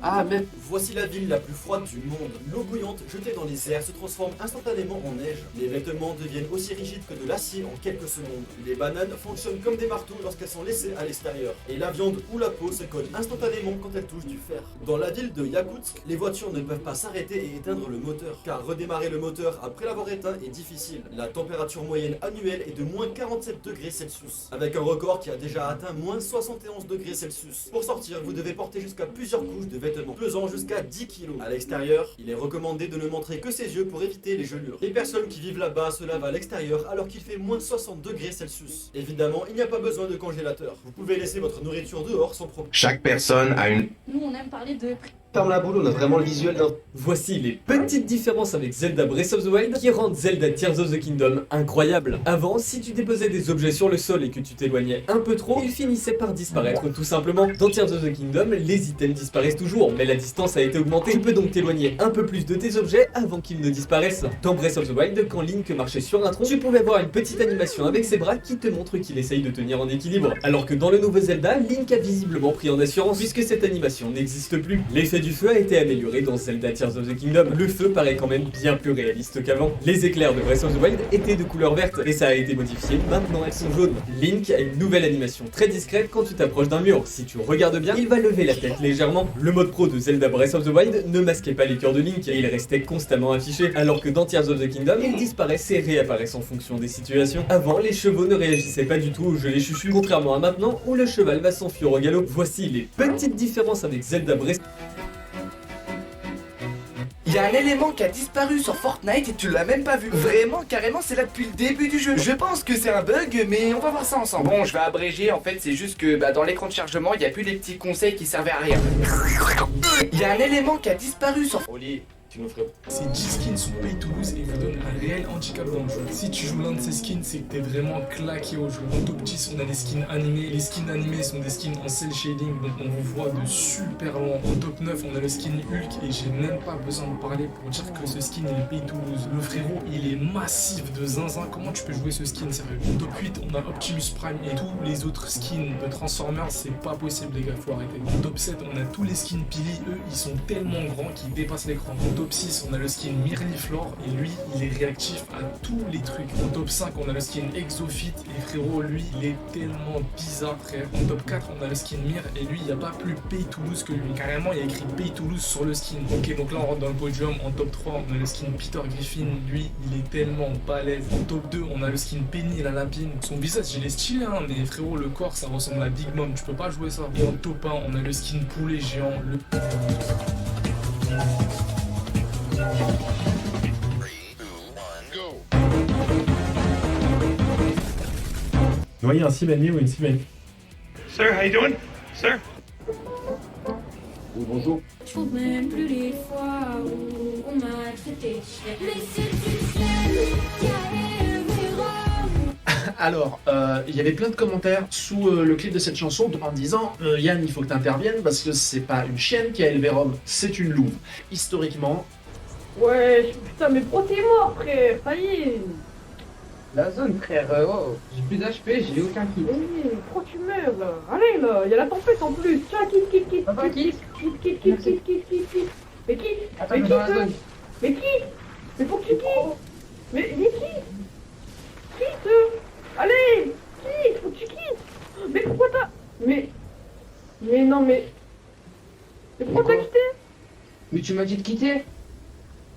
Ah, mais Voici la ville la plus froide du monde. L'eau bouillante jetée dans les airs se transforme instantanément en neige. Les vêtements deviennent aussi rigides que de l'acier en quelques secondes. Les bananes fonctionnent comme des marteaux lorsqu'elles sont laissées à l'extérieur. Et la viande ou la peau se colle instantanément quand elle touche du fer. Dans la ville de Yakoutsk, les voitures ne peuvent pas s'arrêter et éteindre le moteur, car redémarrer le moteur après l'avoir éteint est difficile. La température moyenne annuelle est de moins 47 degrés Celsius, avec un record qui a déjà atteint moins 71 degrés Celsius. Pour sortir, vous devez porter jusqu'à plusieurs couches de vêtements, pesant jusqu'à 10 kg. À l'extérieur, il est recommandé de ne montrer que ses yeux pour éviter les gelures. Les personnes qui vivent là-bas se lavent à l'extérieur alors qu'il fait moins 60 degrés Celsius. Évidemment, il n'y a pas besoin de congélateur. Vous pouvez laisser votre nourriture dehors sans problème. Chaque personne a une... Nous, on aime parler de prix. Ferme la boule, on a vraiment le visuel d'un... Voici les petites différences avec Zelda Breath of the Wild qui rendent Zelda Tears of the Kingdom incroyable. Avant, si tu déposais des objets sur le sol et que tu t'éloignais un peu trop, ils finissaient par disparaître tout simplement. Dans Tears of the Kingdom, les items disparaissent toujours, mais la distance a été augmentée. Tu peux donc t'éloigner un peu plus de tes objets avant qu'ils ne disparaissent. Dans Breath of the Wild, quand Link marchait sur un tronc, tu pouvais voir une petite animation avec ses bras qui te montre qu'il essaye de tenir en équilibre. Alors que dans le nouveau Zelda, Link a visiblement pris en assurance puisque cette animation n'existe plus. L'effet du feu a été amélioré dans Zelda Tears of the Kingdom. Le feu paraît quand même bien plus réaliste qu'avant. Les éclairs de Breath of the Wild étaient de couleur verte et ça a été modifié, maintenant elles sont jaunes. Link a une nouvelle animation très discrète quand tu t'approches d'un mur. Si tu regardes bien, il va lever la tête légèrement. Le mode pro de Zelda Breath of the Wild ne masquait pas les cœurs de Link et il restait constamment affiché, alors que dans Tears of the Kingdom, ils disparaissent et réapparaissent en fonction des situations. Avant, les chevaux ne réagissaient pas du tout au jeu les chuchus, contrairement à maintenant où le cheval va s'enfuir au galop. Voici les petites différences avec Zelda Breath. Il y a un élément qui a disparu sur Fortnite et tu l'as même pas vu. Vraiment, carrément, c'est là depuis le début du jeu. Je pense que c'est un bug, mais on va voir ça ensemble. Bon, je vais abréger, en fait, c'est juste que dans l'écran de chargement, il n'y a plus les petits conseils qui servaient à rien. Il y a un élément qui a disparu sur... Oli, tu nous ferais... Ces 10 skins sont pay to lose et vous donnent un réel handicap dans le jeu. Si tu joues l'un de ces skins, c'est que t'es vraiment claqué au jeu. En top 10, on a les skins animés. Les skins animés sont des skins en cel shading, donc on vous voit de super loin. En top 9, on a le skin Hulk et j'ai même pas besoin de parler pour dire que ce skin il est pay to lose. Le frérot, il est massif de zinzin. Comment tu peux jouer ce skin, sérieux? En top 8, on a Optimus Prime et tous les autres skins de Transformers, c'est pas possible les gars, faut arrêter. En top 7, on a tous les skins Pili, eux, ils sont tellement grands qu'ils dépassent l'écran. En top 6, on a le skin Mirliflor et lui, il est réactif à tous les trucs. En top 5, on a le skin Exofit et frérot, lui, il est tellement bizarre, frère. En top 4, on a le skin Mir et lui, il n'y a pas plus pay to lose que lui. Carrément, il y a écrit pay to lose sur le skin. Ok, donc là, on rentre dans le podium. En top 3, on a le skin Peter Griffin. Lui, il est tellement balèze. En top 2, on a le skin Penny la lapine. Son visage, il est stylé, hein, mais frérot, le corps, ça ressemble à Big Mom. Tu peux pas jouer ça. Et en top 1, on a le skin Poulet géant. Voyez un cimanier ou une cimanie. Sir, how you doing? Sir? Oui, bonjour. Je compte même plus les fois où on m'a traité. Mais c'est une chaîne qui a élevé Rome. Alors, il y avait plein de commentaires sous le clip de cette chanson en disant Yann, il faut que tu interviennes parce que c'est pas une chienne qui a élevé Rome, c'est une louve. Historiquement. Ouais, putain, mais protège-moi, frère, ça y est. La zone, frère, oh, j'ai plus d'HP, j'ai aucun kill. Pourquoi tu meurs là? Allez là, il y a la tempête en plus. Tiens, quitte. Papa, quitte. Quitte. Mais qui? Attends, Mais dans la qui zone. Mais qui? Mais faut que tu quittes. Mais qui? Quitte. Allez, quitte, faut que tu quittes. Mais pourquoi t'as... Mais non, mais pourquoi t'as quitté? Mais tu m'as dit de quitter.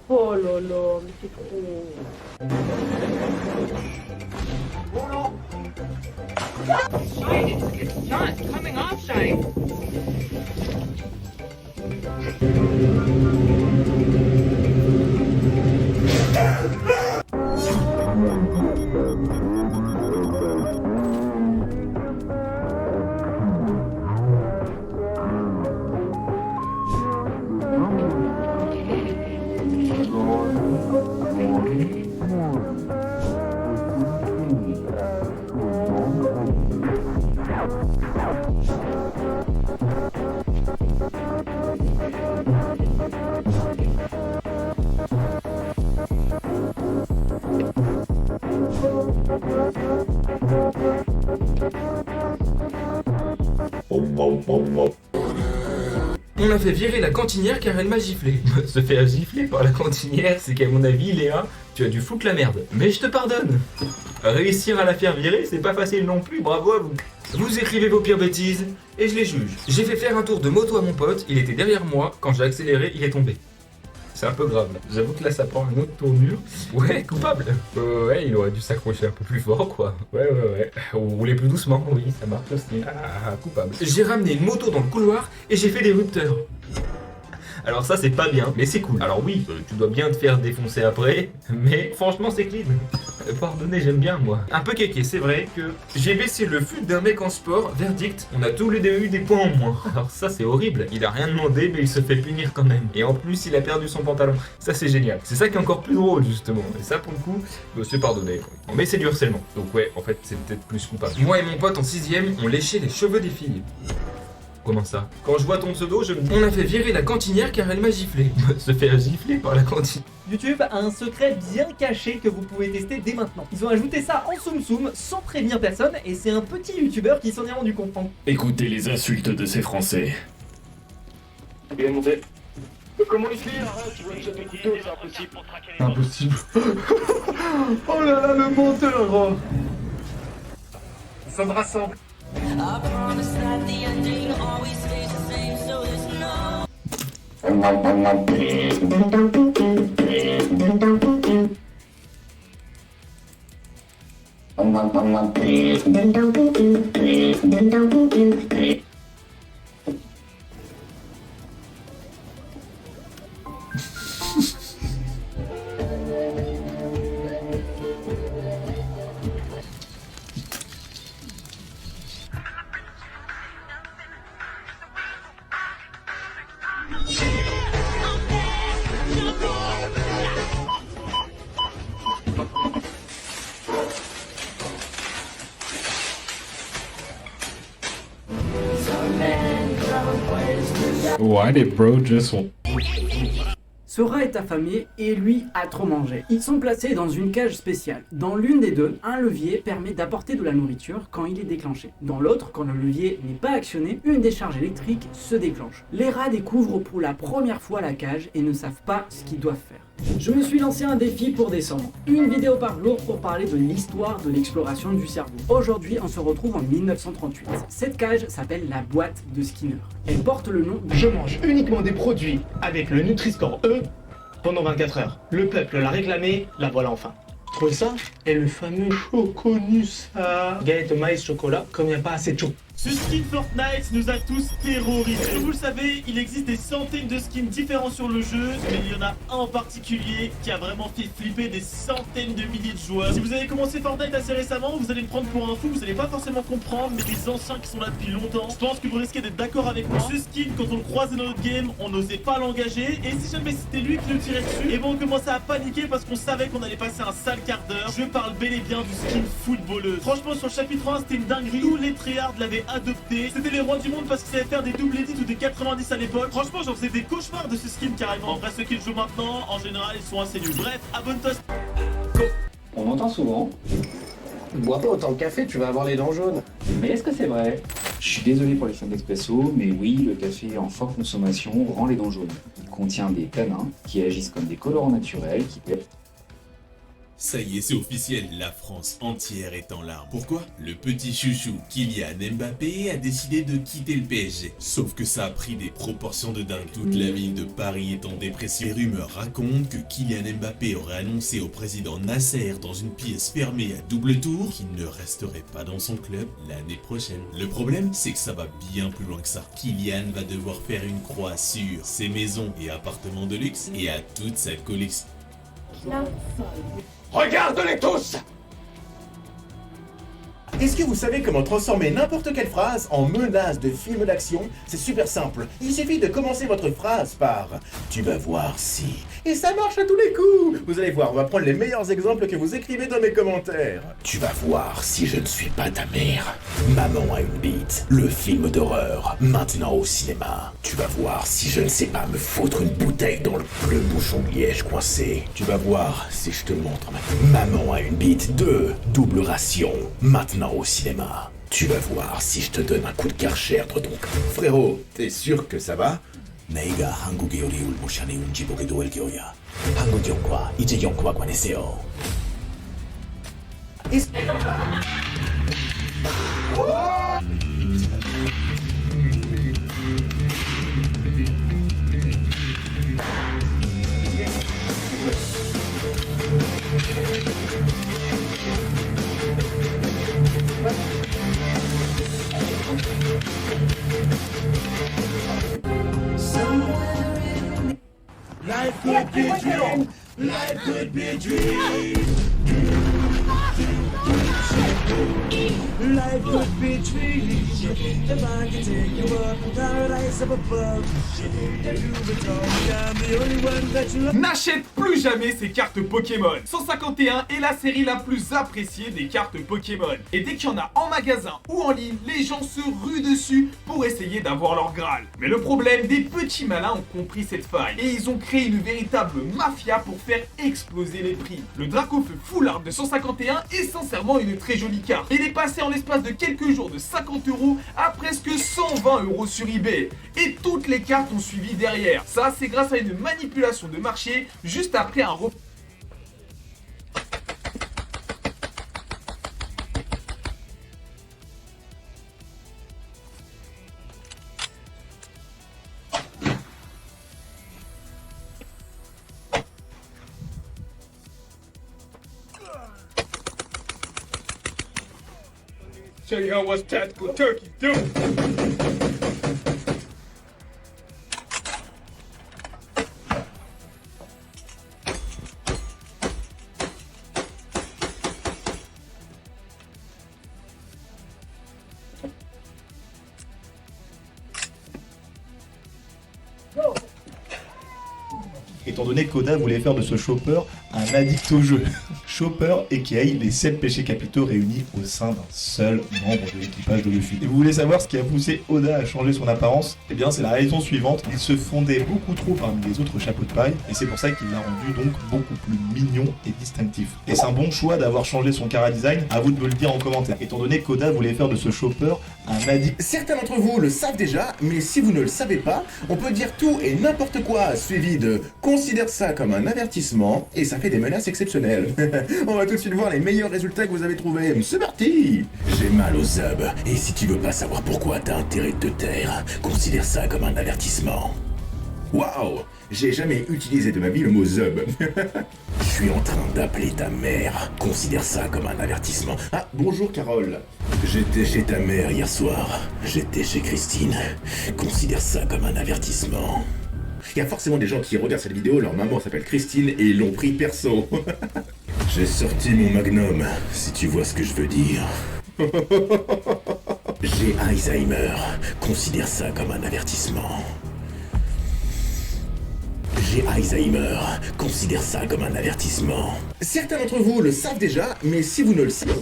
Oh là là, mais c'est trop... It's not coming off, Shine. On a fait virer la cantinière car elle m'a giflé. Se faire gifler par la cantinière, c'est qu'à mon avis, Léa, tu as dû foutre la merde. Mais je te pardonne. Réussir à la faire virer, c'est pas facile non plus, bravo à vous. Vous écrivez vos pires bêtises et je les juge. J'ai fait faire un tour de moto à mon pote, il était derrière moi, quand j'ai accéléré, il est tombé. C'est un peu grave. J'avoue que là ça prend une autre tournure. Ouais, coupable. Ouais, il aurait dû s'accrocher un peu plus fort quoi. Ouais. Ou rouler plus doucement, oui, ça marche aussi. Ah, coupable. J'ai ramené une moto dans le couloir et j'ai fait des rupteurs. Alors ça c'est pas bien, mais c'est cool. Alors oui, tu dois bien te faire défoncer après, mais franchement c'est clean. Pardonnez, j'aime bien moi. Un peu kéké, c'est vrai que j'ai baissé le fut d'un mec en sport, verdict, on a tous les deux eu des points en moins. Alors ça c'est horrible, il a rien demandé mais il se fait punir quand même. Et en plus il a perdu son pantalon, ça c'est génial. C'est ça qui est encore plus drôle justement, et ça pour le coup, c'est pardonné. Mais c'est du harcèlement, donc ouais, en fait c'est peut-être plus coupable. Moi et mon pote en 6ème, on léchait les cheveux des filles. Comment ça? Quand je vois ton pseudo, je me dis... On a fait virer la cantinière car elle m'a giflé. Se faire gifler par la cantine. YouTube a un secret bien caché que vous pouvez tester dès maintenant. Ils ont ajouté ça en soum sans prévenir personne et c'est un petit youtubeur qui s'en est rendu compte. Écoutez les insultes de ces Français. Bien monté. Comment il fait? Arrête, tu vois, j'ai des couteaux, c'est impossible. Impossible. Oh là là, le menteur. Ça me rassemble. Why did bro just... Ce rat est affamé et lui a trop mangé. Ils sont placés dans une cage spéciale. Dans l'une des deux, un levier permet d'apporter de la nourriture quand il est déclenché. Dans l'autre, quand le levier n'est pas actionné, une décharge électrique se déclenche. Les rats découvrent pour la première fois la cage et ne savent pas ce qu'ils doivent faire. Je me suis lancé un défi pour décembre. Une vidéo par jour pour parler de l'histoire de l'exploration du cerveau. Aujourd'hui, on se retrouve en 1938. Cette cage s'appelle la boîte de Skinner. Elle porte le nom de... Je mange uniquement des produits avec le Nutri-Score E pendant 24 heures. Le peuple l'a réclamé, la voilà enfin. Trouvez ça? Et le fameux Choconussa. Galette au maïs chocolat, comme il n'y a pas assez de chocolat. Ce skin Fortnite nous a tous terrorisés. Comme vous le savez, il existe des centaines de skins différents sur le jeu, mais il y en a un en particulier qui a vraiment fait flipper des centaines de milliers de joueurs. Si vous avez commencé Fortnite assez récemment, vous allez me prendre pour un fou, vous allez pas forcément comprendre, mais les anciens qui sont là depuis longtemps, je pense que vous risquez d'être d'accord avec moi. Ce skin, quand on le croisait dans notre game, on n'osait pas l'engager, et si jamais c'était lui qui nous tirait dessus, et bon on commençait à paniquer parce qu'on savait qu'on allait passer un sale quart d'heure. Je parle bel et bien du skin footballeuse. Franchement sur le chapitre 1 c'était une dinguerie, tous les tryhards l'avaient adopté. C'était les rois du monde parce qu'ils savaient faire des double edits ou des 90 à l'époque. Franchement j'en faisais des cauchemars de ce skin carrément. En vrai ceux qui le jouent maintenant en général ils sont assez nuls. Bref, abonne-toi. On entend souvent. Bois pas autant de café, tu vas avoir les dents jaunes. Mais est-ce que c'est vrai? Je suis désolé pour les fans d'expresso, mais oui, le café en forte consommation rend les dents jaunes. Il contient des tanins qui agissent comme des colorants naturels qui peuvent... Ça y est, c'est officiel, la France entière est en larmes. Pourquoi? Le petit chouchou Kylian Mbappé a décidé de quitter le PSG. Sauf que ça a pris des proportions de dingue. Toute la ville de Paris est en dépression. Les rumeurs racontent que Kylian Mbappé aurait annoncé au président Nasser dans une pièce fermée à double tour qu'il ne resterait pas dans son club l'année prochaine. Le problème, c'est que ça va bien plus loin que ça. Kylian va devoir faire une croix sur ses maisons et appartements de luxe et à toute sa collection. Regarde-les tous! Est-ce que vous savez comment transformer n'importe quelle phrase en menace de film d'action? C'est super simple. Il suffit de commencer votre phrase par « Tu vas voir si... » Et ça marche à tous les coups! Vous allez voir, on va prendre les meilleurs exemples que vous écrivez dans mes commentaires. Tu vas voir si je ne suis pas ta mère. Maman a une bite. Le film d'horreur. Maintenant au cinéma. Tu vas voir si je ne sais pas me foutre une bouteille dans le bouchon de liège coincé. Tu vas voir si je te montre. Maman a une bite. 2. Double ration. Maintenant au cinéma. Tu vas voir si je te donne un coup de karcher entre ton... Frérot, t'es sûr que ça va? 내가 한국의 요리를 모시는 운지복에 도울 겨야. 한국 영화 이제 영화 관해세요. Life could be a dream. Life could be a dream. Life could be a dream. If I could take you up in paradise up above, if you would tell me I'm the only one that you love. N'achète plus jamais ces cartes Pokémon. 151 est la série la plus appréciée des cartes Pokémon. Et dès qu'il y en a en magasin ou en ligne, les gens se ruent dessus pour essayer d'avoir leur Graal. Mais le problème, des petits malins ont compris cette faille. Et ils ont créé une véritable mafia pour faire exploser les prix. Le Dracofeu Full Art de 151 est sincèrement une très jolie carte. Il est passé en l'espace de quelques jours de 50 € à presque 120 € sur eBay. Et toutes les cartes ont suivi derrière. Ça, c'est grâce à une manipulation de marché juste après un repos. Show you how much tactical turkey do. Étant donné que Koda voulait faire de ce Chopper un addict au jeu. Chopper et Kei, les 7 péchés capitaux réunis au sein d'un seul membre de l'équipage de Luffy. Et vous voulez savoir ce qui a poussé Oda à changer son apparence? Eh bien c'est la raison suivante, il se fondait beaucoup trop parmi les autres chapeaux de paille, et c'est pour ça qu'il l'a rendu donc beaucoup plus mignon et distinctif. Et c'est un bon choix d'avoir changé son chara-design, à vous de me le dire en commentaire, étant donné que Koda voulait faire de ce Chopper un addict. Certains d'entre vous le savent déjà, mais si vous ne le savez pas, on peut dire tout et n'importe quoi, suivi de « considère ça comme un avertissement » et ça fait des menaces exceptionnelles. On va tout de suite voir les meilleurs résultats que vous avez trouvés. C'est parti! J'ai mal aux zub, et si tu veux pas savoir pourquoi t'as intérêt de te taire, considère ça comme un avertissement. Waouh! J'ai jamais utilisé de ma vie le mot zub. Je suis en train d'appeler ta mère. Considère ça comme un avertissement. Ah, bonjour Carole. J'étais chez ta mère hier soir. J'étais chez Christine. Considère ça comme un avertissement. Il y a forcément des gens qui regardent cette vidéo, leur maman s'appelle Christine et ils l'ont pris perso. J'ai sorti mon magnum, si tu vois ce que je veux dire. J'ai Alzheimer. Considère ça comme un avertissement. J'ai Alzheimer. Considère ça comme un avertissement. Certains d'entre vous le savent déjà, mais si vous ne le savez...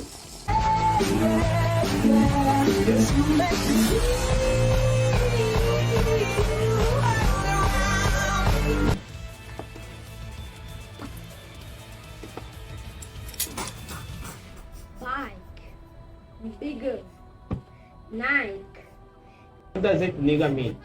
Bigger. Nike. What does it nigga mean?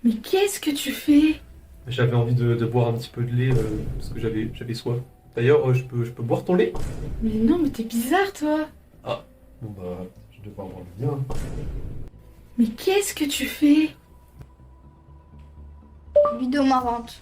Mais qu'est-ce que tu fais? J'avais envie de boire un petit peu de lait parce que j'avais soif. D'ailleurs, je peux boire ton lait? Mais non, mais t'es bizarre, toi. Ah, bon bah, je vais devoir boire le mien. Mais qu'est-ce que tu fais? Vidéo marrante.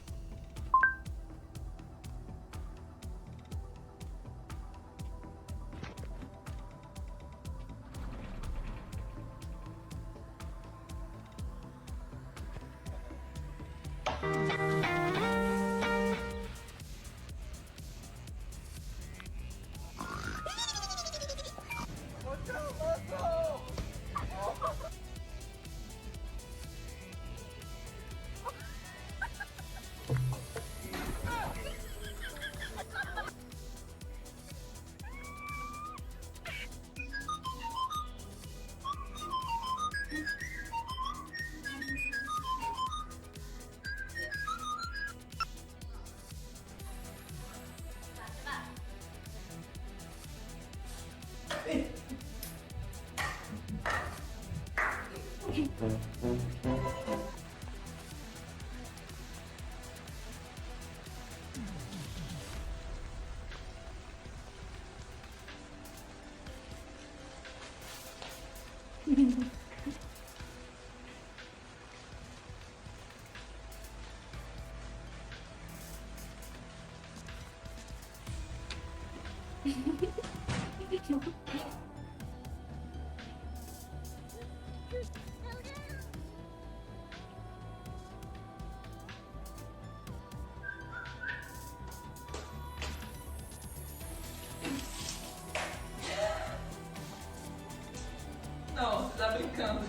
Non, c'est la brincando.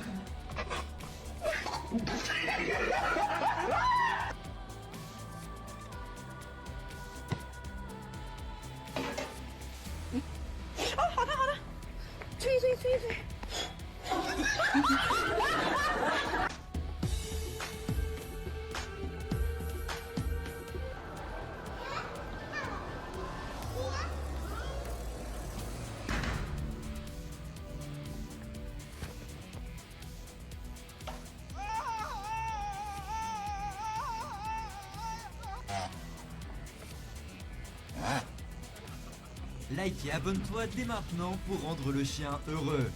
Like et abonne-toi dès maintenant pour rendre le chien heureux.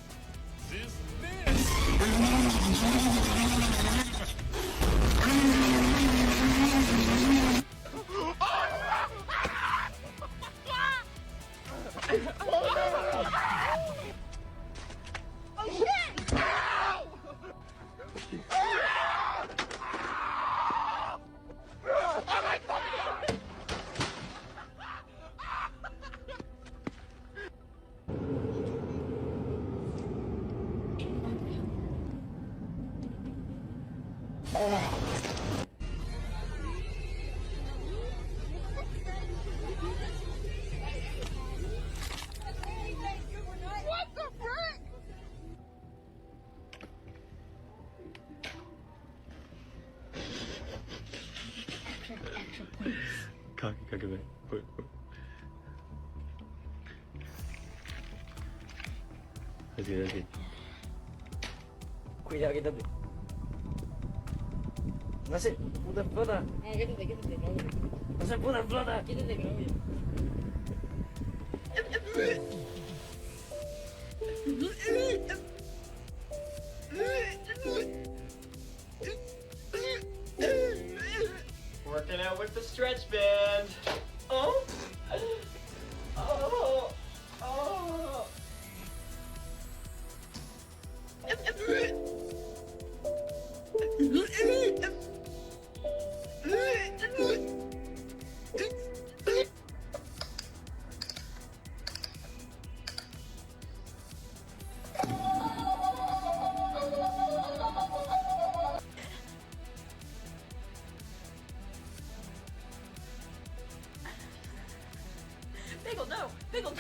가게. 여기. Cuidado que también. No sé, puta explota. Quédate. No sé, puta explota. Working out with the stretch band. Oh. Oh. Oh. Pickle, no! Pickle!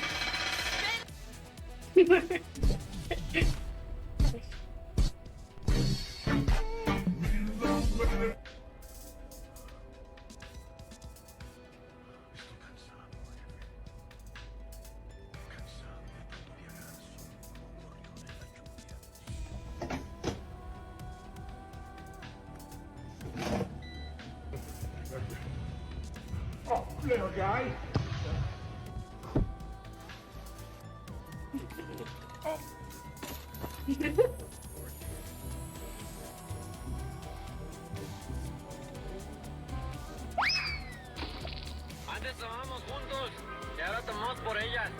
Oh, little guy. Antes estábamos juntos y ahora tomamos por ellas.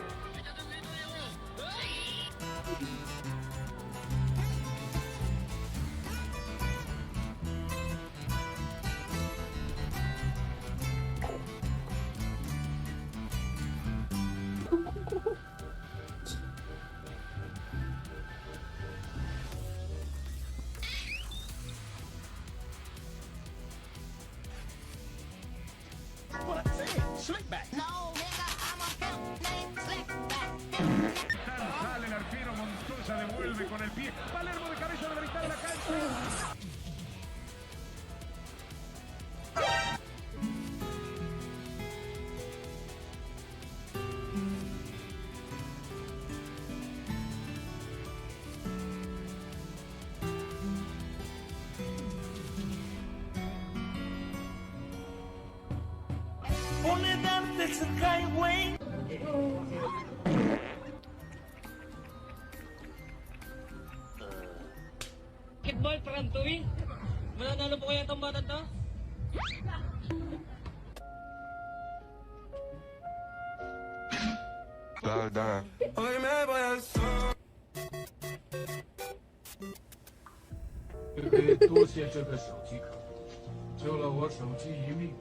Sale el arquero, Montoya devuelve con el pie. Palermo de cabeza de la mitad de la cancha. Only them that's a highway. Basketball, parang tuwing. Mananalo po kaya itong bata to? Hoy me voy al sol. 多谢这个手机壳，救了我手机一命。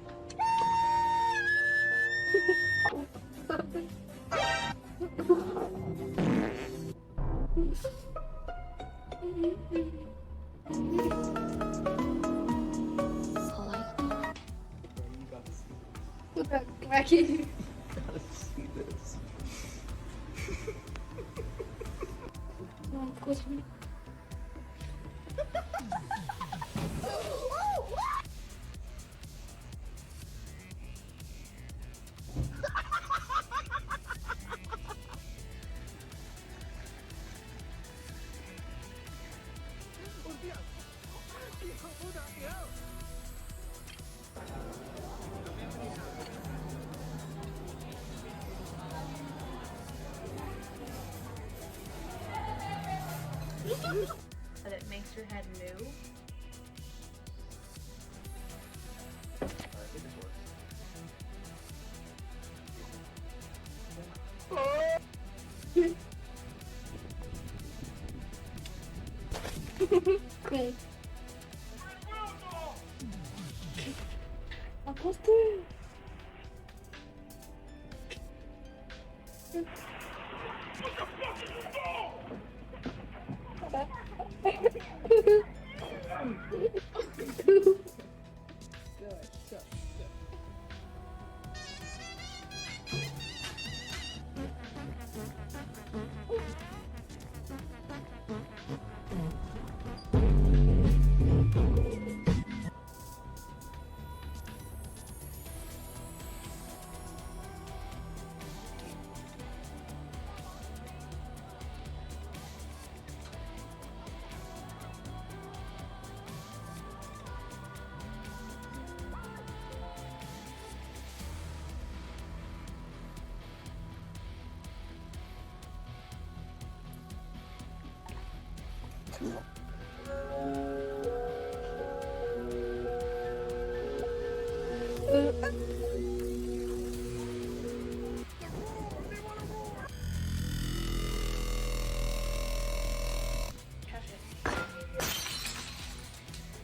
Aqui. Não, ficou assim. That it makes your head move. Okay. Aposté.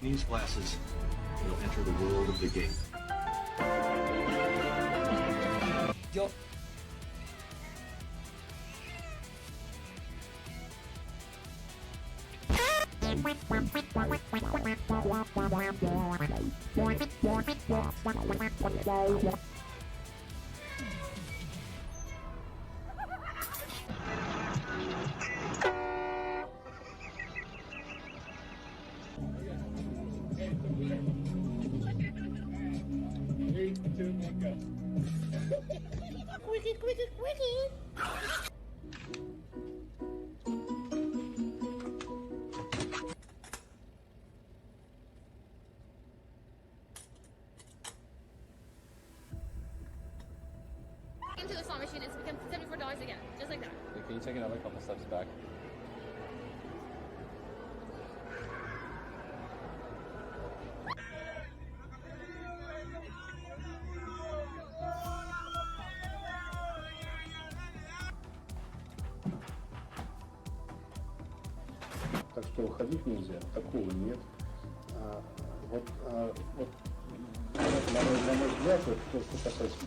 These glasses, you'll enter the world of the game. Yo. Into the slot machine, it's become $74 again, just like that. Can you take another couple steps back? Так что ходить нельзя, такого нет. Вот, на мой взгляд, вот то, что касается...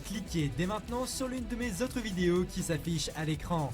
Cliquez dès maintenant sur l'une de mes autres vidéos qui s'affiche à l'écran.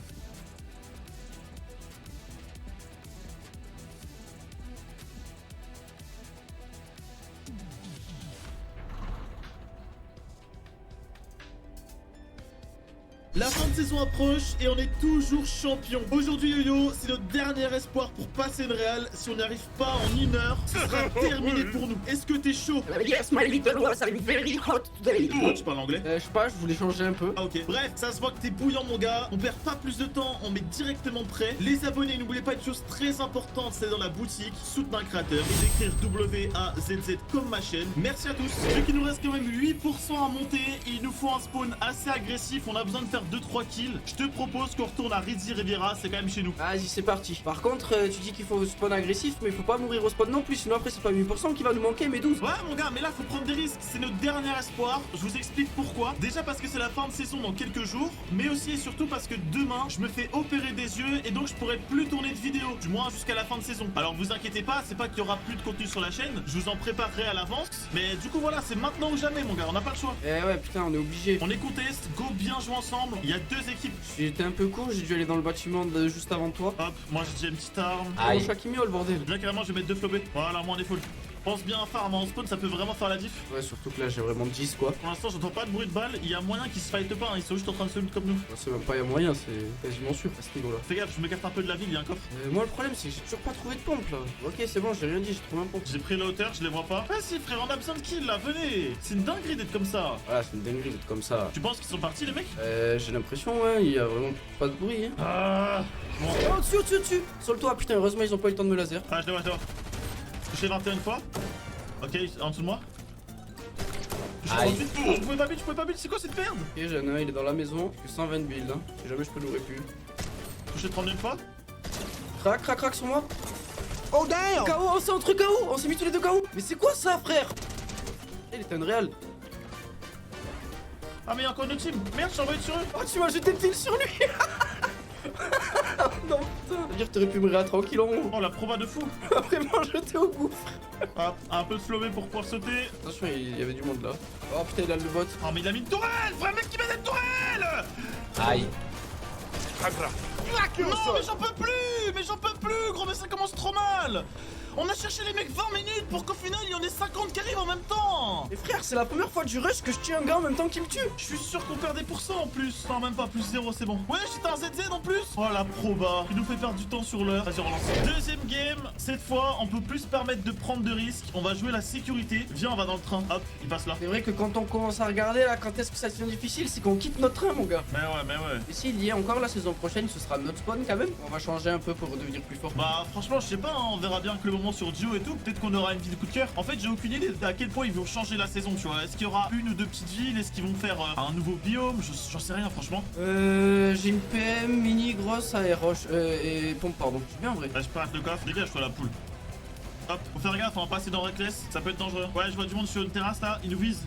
La fin de saison approche et on est toujours champion. Aujourd'hui Yo-Yo, c'est notre dernier espoir pour passer une réal. Si on n'y arrive pas en 1 heure, ce sera terminé pour nous. Est-ce que t'es chaud? Yes, my little was very hot today. Oh, tu parles anglais? Je sais pas, je voulais changer un peu. Ah ok. Bref, ça se voit que t'es bouillant mon gars. On perd pas plus de temps, on met directement prêt. Les abonnés, n'oubliez pas une chose très importante, c'est dans la boutique, soutenir un créateur et d'écrire WAZZ comme ma chaîne. Merci à tous. Vu qu'il nous reste quand même 8% à monter et il nous faut un spawn assez agressif, on a besoin de faire 2-3 kills. Je te propose qu'on retourne à Rizzi Riviera, c'est quand même chez nous. Vas-y, c'est parti. Par contre, tu dis qu'il faut spawn agressif, mais il faut pas mourir au spawn non plus, sinon après c'est pas 8% qui va nous manquer, mais 12. Ouais mon gars, mais là faut prendre des risques, c'est notre dernier espoir. Je vous explique pourquoi. Déjà parce que c'est la fin de saison dans quelques jours, mais aussi et surtout parce que demain je me fais opérer des yeux et donc je pourrai plus tourner de vidéos, du moins jusqu'à la fin de saison. Alors vous inquiétez pas, c'est pas qu'il y aura plus de contenu sur la chaîne, je vous en préparerai à l'avance. Mais du coup voilà, c'est maintenant ou jamais mon gars, on n'a pas le choix. Eh ouais putain, on est obligé. On est contest, go bien jouer ensemble. Il y a 2 équipes. J'étais un peu court, j'ai dû aller dans le bâtiment juste avant toi. Hop, moi j'ai déjà une petite arme. Aïe. Shakimio le bordel. Bien carrément, je vais mettre 2 flobés. Voilà, moi on est full. Pense bien à faire avant spawn, ça peut vraiment faire la diff. Ouais, surtout que là j'ai vraiment 10 quoi. Pour l'instant, j'entends pas de bruit de balles. Il y a moyen qu'ils se fight pas, hein. Ils sont juste en train de se lutter comme nous. C'est même pas y a moyen, c'est quasiment sûr à ce niveau là. Fais gaffe, je me carte un peu de la ville, il y a un coffre. Moi le problème c'est que j'ai toujours pas trouvé de pompe là. Ok, c'est bon, j'ai rien dit, j'ai trouvé un pompe. J'ai pris la hauteur, je les vois pas. Ah si frère, on a besoin de kills là, venez. C'est une dinguerie d'être comme ça. Voilà, c'est une dinguerie d'être comme ça. Tu penses qu'ils sont partis les mecs? J'ai l'impression, ouais, il y a vraiment pas de bruit. Hein. Ah bon. Oh, dessus. Sur le toit, putain, heureusement ils ont pas eu le temps de me laser. Ah, je le vois. Touché 21 fois. Ok, en dessous de moi. Aïe. Oh, je pouvais pas build, c'est quoi cette merde? Ok, j'en ai un, il est dans la maison. Que 120 build, hein. Si jamais je peux l'aurais pu. Touché 31 fois. Crac sur moi. Oh damn! KO, on s'est entre KO, on s'est mis tous les deux KO. Mais c'est quoi ça, frère? Il était un réel. Ah, mais il y a encore une autre team. Merde, je suis envoyé sur eux. Oh, tu m'as jeté le kill sur lui. Non, putain. Ça veut dire que t'aurais pu mourir tranquille en haut. Oh, la proba de fou. Vraiment jeté au gouffre. Hop, un peu de flobé pour pouvoir sauter. Attention, il y avait du monde là. Oh putain, il a le bot. Oh, mais il a mis une tourelle. Vrai mec qui met une tourelle. Aïe. Non, mais j'en peux plus, gros, mais ça commence trop mal. On a cherché les mecs 20 minutes pour qu'au final il y en ait 50 qui arrivent en même temps. Mais frère, c'est la première fois du rush que je tue un gars en même temps qu'il me tue. Je suis sûr qu'on perd des pourcents en plus. Non, même pas, plus 0, c'est bon. Ouais, j'étais un ZZ en plus. Oh la proba, il nous fait perdre du temps sur l'heure. Vas-y, relance. Deuxième game, cette fois on peut plus se permettre de prendre de risques. On va jouer la sécurité. Viens, on va dans le train. Hop, il passe là. C'est vrai que quand on commence à regarder là, quand est-ce que ça devient difficile, c'est qu'on quitte notre train, mon gars. Mais ouais. Et s'il y a encore la saison prochaine, ce sera notre spawn quand même. On va changer un peu pour devenir plus fort. Bah franchement, je sais pas, hein, on verra bien que le moment sur Dio et tout. Peut-être qu'on aura une ville de coup de cœur. En fait, j'ai aucune idée à quel point ils vont changer la saison, tu vois. Est-ce qu'il y aura 1 ou 2 petites villes? Est-ce qu'ils vont faire un nouveau biome? J'en sais rien, franchement. J'ai une PM, mini, grosse, aéroche, et pompe, pardon. C'est bien vrai. Ouais, je passe le coffre, dégage-toi la poule. Hop, faut faire gaffe, on va passer dans Reckless, ça peut être dangereux. Ouais, je vois du monde sur une terrasse là, ils nous visent.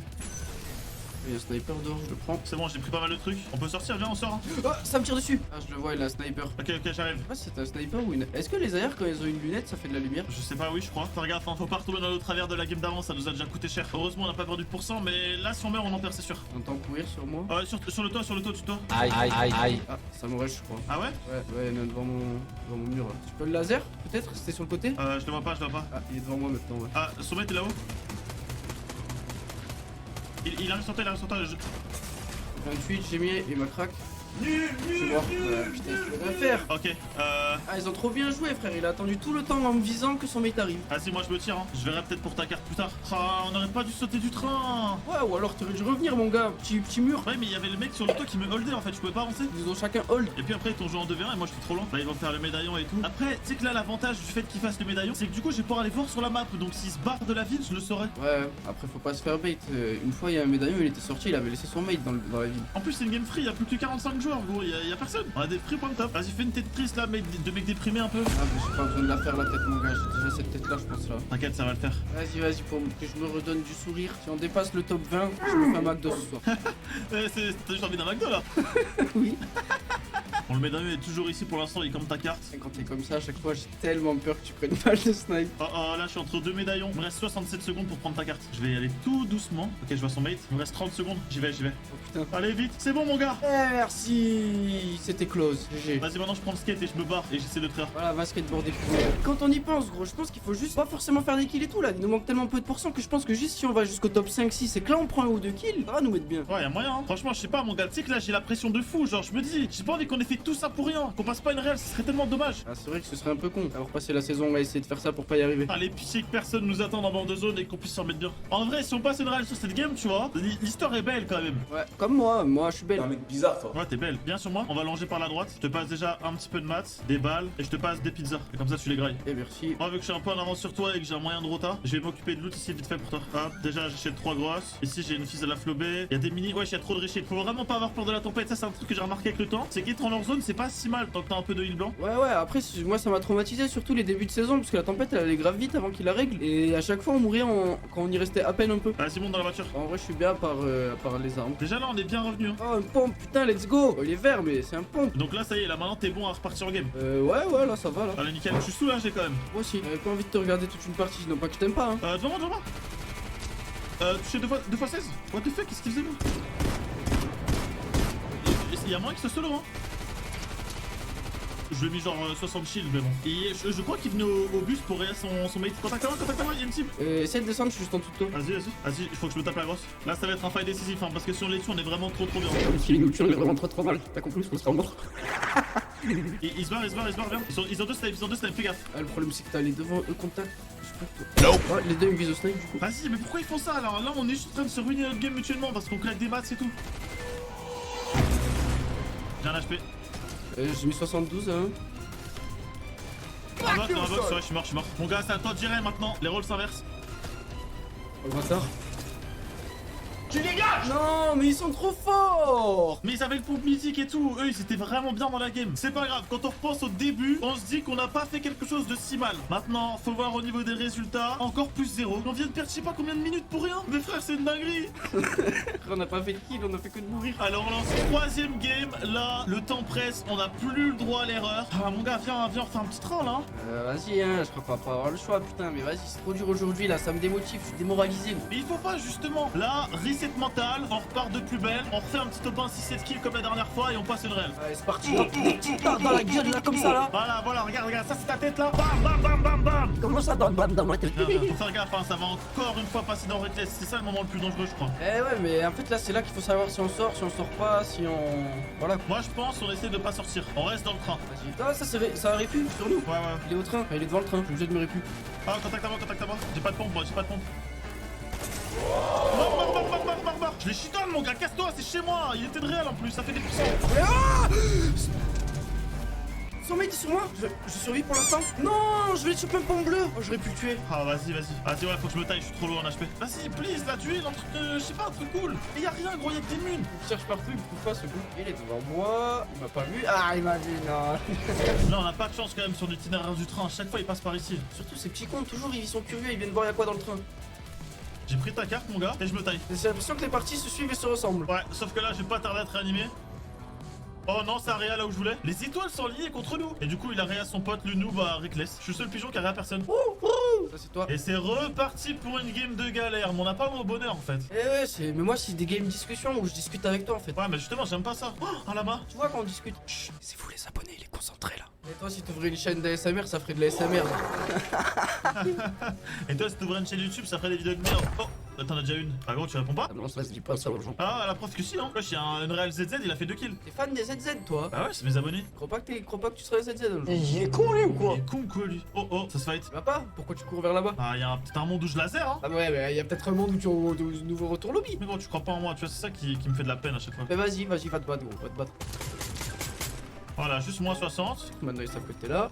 Il y a un sniper dehors, je le prends. C'est bon, j'ai pris pas mal de trucs. On peut sortir, viens, on sort. Hein. Oh, ça me tire dessus. Ah, je le vois, il a un sniper. Ok, j'arrive. Je sais pas si c'est un sniper ou une. Est-ce que les AR, quand ils ont une lunette, ça fait de la lumière? Je sais pas, oui, je crois. Fais gaffe, hein, faut pas retomber dans le travers de la game d'avant, ça nous a déjà coûté cher. Heureusement, on n'a pas perdu de pourcent, mais là, si on meurt, on en perd, c'est sûr. On entend courir sur moi. Sur le toit, du toit. Aïe. Ah, ça me rush, je crois. Ah ouais? Ouais, il est devant mon mur là. Tu peux le laser, peut-être? C'était sur le côté? Je le vois pas. Ah, il est devant moi maintenant, ouais. Ah, son mec est là-haut. Il arrive sur toi, 28, j'ai mis, il me craque. Nul. Putain, je peux rien faire. Ok, Ah, ils ont trop bien joué, frère. Il a attendu tout le temps en me visant que son mate arrive. Vas-y, moi je me tire, hein. Je verrai peut-être pour ta carte plus tard. Ah, on aurait pas dû sauter du train. Ouais, ou alors t'aurais dû revenir, mon gars. Petit mur. Ouais, mais il y avait le mec sur le toit qui me holdait en fait, je pouvais pas avancer. Ils ont chacun hold. Et puis après, ils t'ont joué en 2v1 et moi j'étais trop loin. Là, ils vont faire le médaillon et tout. Après, tu sais que là, l'avantage du fait qu'ils fassent le médaillon, c'est que du coup, je vais pouvoir aller voir sur la map. Donc s'ils se barrent de la ville, je le saurais. Ouais, après, faut pas se faire bait. Une fois, il y a un médaillon, il était sorti, il avait laissé son mate dans la ville. En plus, c'est une game free, il y a plus que 45 joueurs, gros. Il y a personne. On a des free point top. Vas-y, fais une tête triste là, mec, de mec déprimé un peu. Ah, mais j'ai pas besoin de la faire la tête, mon gars. J'ai déjà cette tête là, je pense là. T'inquiète, ça va le faire. Vas-y, pour que je me redonne du sourire. Si on dépasse le top 20, je me fais un McDo ce soir. T'as juste envie d'un McDo là? Oui. Bon, le médaillon est toujours ici pour l'instant, il est comme ta carte. Et quand t'es comme ça, à chaque fois, j'ai tellement peur que tu prennes mal de snipe. Oh, là, je suis entre deux médaillons. Il me reste 67 secondes pour prendre ta carte. Je vais y aller tout doucement. Ok, je vois son mate. Il me reste 30 secondes. J'y vais. Oh putain. Allez, vite, c'est bon, mon gars. Merci. C'était close. GG. Vas-y, maintenant je prends le skate et je me barre et j'essaie de traire. Voilà, va skateboarder. Quand on y pense, gros, je pense qu'il faut juste pas forcément faire des kills et tout là. Il nous manque tellement peu de pourcents que je pense que juste si on va jusqu'au top 5-6 et que là on prend un ou deux kills, ça va nous mettre bien. Ouais, y'a moyen, hein. Franchement, je sais pas, mon gars. Tu sais que là, j'ai la pression de fou. Genre, je me dis, j'ai pas envie qu'on ait fait tout ça pour rien. Qu'on passe pas une réelle, ce serait tellement dommage. Ah, c'est vrai que ce serait un peu con. Alors, passer la saison, on va essayer de faire ça pour pas y arriver. Allez, pitié que personne nous attende en bande de zone et qu'on puisse s'en mettre bien. En vrai, si on passe une réelle sur cette game, tu vois, l'histoire est belle quand même. Ouais, comme moi je suis belle. T'es un mec bizarre, toi. Ouais, t'es belle. Viens sur moi, on va longer par la droite. Je te passe déjà un petit peu de maths, des balles et je te passe des pizzas. Et comme ça, tu les grailles. Et merci. Moi, vu que je suis un peu en avance sur toi et que j'ai un moyen de rota, je vais m'occuper de loot ici vite fait pour toi. Hop, déjà, j'achète 3 grosses. Ici, j'ai une fille à la flobée. Il y a des mini. Ouais, il y a trop de richets. Faut vraiment pas avoir peur de la tempête. Ça, c'est un truc que j'ai remarqué avec le temps. C'est qu'être en leur zone, c'est pas si mal tant que t'as un peu de heal blanc. Ouais, après, moi ça m'a traumatisé, surtout les débuts de saison, parce que la tempête elle allait grave vite avant qu'il la règle. Et à chaque fois, on mourait quand on y restait à peine un peu. Vas-y, monte dans la voiture. En vrai, je suis bien à part les armes. Déjà là, on est bien revenu. Hein. Oh, une pompe, putain, let's go. Il est vert, mais c'est un pompe. Donc là, ça y est, là maintenant, t'es bon à repartir au game. Ouais, là ça va là. Allez, nickel, je suis soulagé quand même. Moi aussi. J'avais pas envie de te regarder toute une partie, non pas que je t'aime pas. Hein. Devant moi. Touché 2 fois 16. What the fuck, qu'est-ce qu'il faisait lui? Il y a moins que ce solo, hein. Je lui ai mis genre 60 shields, mais bon. Et je crois qu'il venait au bus pour réa son mate. Contacte-moi, il y a une team. Essaie de descendre, je suis juste en dessous de toi. Vas-y, il faut que je me tape la grosse. Là, ça va être un fight décisif, hein, parce que si on les tue, on est vraiment trop bien. Le killing nous tue, on est vraiment trop mal. T'as compris, on sera mort. Il se barre, bien. Ils ont deux snipes, fais gaffe. Ah, le problème, c'est que t'as les devant eux contact. Ouais, les deux ils me visent au snipe du coup. Vas-y, mais pourquoi ils font ça alors? Là, on est juste en train de se ruiner notre game mutuellement parce qu'on claque des maths et tout. J'ai un HP. J'ai mis 72, hein. Dans la box, ouais, je suis mort. Mon gars, c'est à toi de gérer maintenant. Les rôles s'inversent. Oh le bâtard. Tu dégages! Non, mais ils sont trop forts! Mais ils avaient le pompe mythique et tout. Eux, ils étaient vraiment bien dans la game. C'est pas grave, quand on repense au début, on se dit qu'on n'a pas fait quelque chose de si mal. Maintenant, faut voir au niveau des résultats, encore plus 0. On vient de perdre je sais pas combien de minutes pour rien. Mais frère, c'est une dinguerie. On n'a pas fait de kill, on a fait que de mourir. Alors, on lance 3ème game. Là, le temps presse, on n'a plus le droit à l'erreur. Ah, mon gars, viens, on fait un petit train là. Vas-y, hein, je crois qu'on va pas avoir le choix, putain. Mais vas-y, c'est trop dur aujourd'hui là, ça me démotive, je suis démoralisé. Mais il faut pas, justement. Là, reset mental, on repart de plus belle, on refait un petit top 1 6-7 kills comme la dernière fois et on passe une réelle. Allez, c'est parti. Des petites tartes dans la gueule là, comme ça là. Voilà, regarde, ça c'est ta tête là. Bam. Comment ça dans ma tête? Faut faire gaffe, hein, ça va encore une fois passer dans le reckless. C'est ça le moment le plus dangereux, je crois. Eh ouais, mais en fait là, c'est là qu'il faut savoir si on sort pas, si on. Voilà. Moi je pense on essaie de pas sortir. On reste dans le train. Vas-y. Ah, ça aurait pu sur nous. Ouais. Il est au train. Il est devant le train. Je suis obligé de me répu. Ah, contact à moi. J'ai pas de pompe, Mort. Je les chitonne, mon gars, casse-toi, c'est chez moi. Il était de réel en plus, ça fait des pourcents. Ah, son mec est sur moi. Je survis pour l'instant. Non, je vais le choper un pomme bleu. Oh, j'aurais pu le tuer. Ah, vas-y, ouais, faut que je me taille, je suis trop loin en HP. Vas-y, please, la tuer, un truc, je sais pas, un truc cool. Et y'a rien, gros, y'a que des munes. Il cherche partout, il me trouve pas ce coup. Il est devant moi. Il m'a pas vu. Ah, il m'a vu, non. Là, on a pas de chance quand même sur l'itinéraire du train. À chaque fois, il passe par ici. Surtout ces petits cons, toujours ils sont curieux, ils viennent voir y'a quoi dans le train. J'ai pris ta carte mon gars et je me taille. J'ai l'impression que les parties se suivent et se ressemblent. Ouais, sauf que là j'ai pas tardé à être réanimé. Oh non, ça a réa là où je voulais. Les étoiles sont liées contre nous. Et du coup, il a réa son pote, le noob à Reckless. Je suis le seul pigeon qui a réa personne. Ça, c'est toi. Et c'est reparti pour une game de galère. Mais on n'a pas mon bonheur en fait. Eh ouais, c'est. Mais moi, c'est des games discussion où je discute avec toi en fait. Ouais, mais justement, j'aime pas ça. Oh, un lama. Tu vois, quand on discute. Chut, c'est vous les abonnés, il est concentré là. Et toi, si t'ouvrais une chaîne d'ASMR, ça ferait de l'ASMR. Et toi, si t'ouvrais une chaîne YouTube, ça ferait des vidéos de merde. Oh, t'en as déjà une. Ah gros, tu réponds pas? Non, ça se dit pas ça aux gens. Ah, la preuve que si, hein. Wesh, y'a un Unreal ZZ, il a fait 2 kills. T'es fan des ZZ, toi? Ah ouais, c'est mes abonnés. Crois pas que tu serais ZZ un jour. Il est con lui ou quoi? Il est con quoi lui? Oh oh, ça se fight. Tu vas pas? Pourquoi tu cours vers là-bas? Ah, y'a peut-être un monde où je laser, hein. Ah ouais, mais y'a peut-être un monde où tu as nouveau retour lobby. Mais gros, tu crois pas en moi, tu vois, c'est ça qui me fait de la peine à chaque fois. Mais vas-y, va te battre, gros, va te battre. Voilà, juste moins 60. Maintenant, il s'affronte là.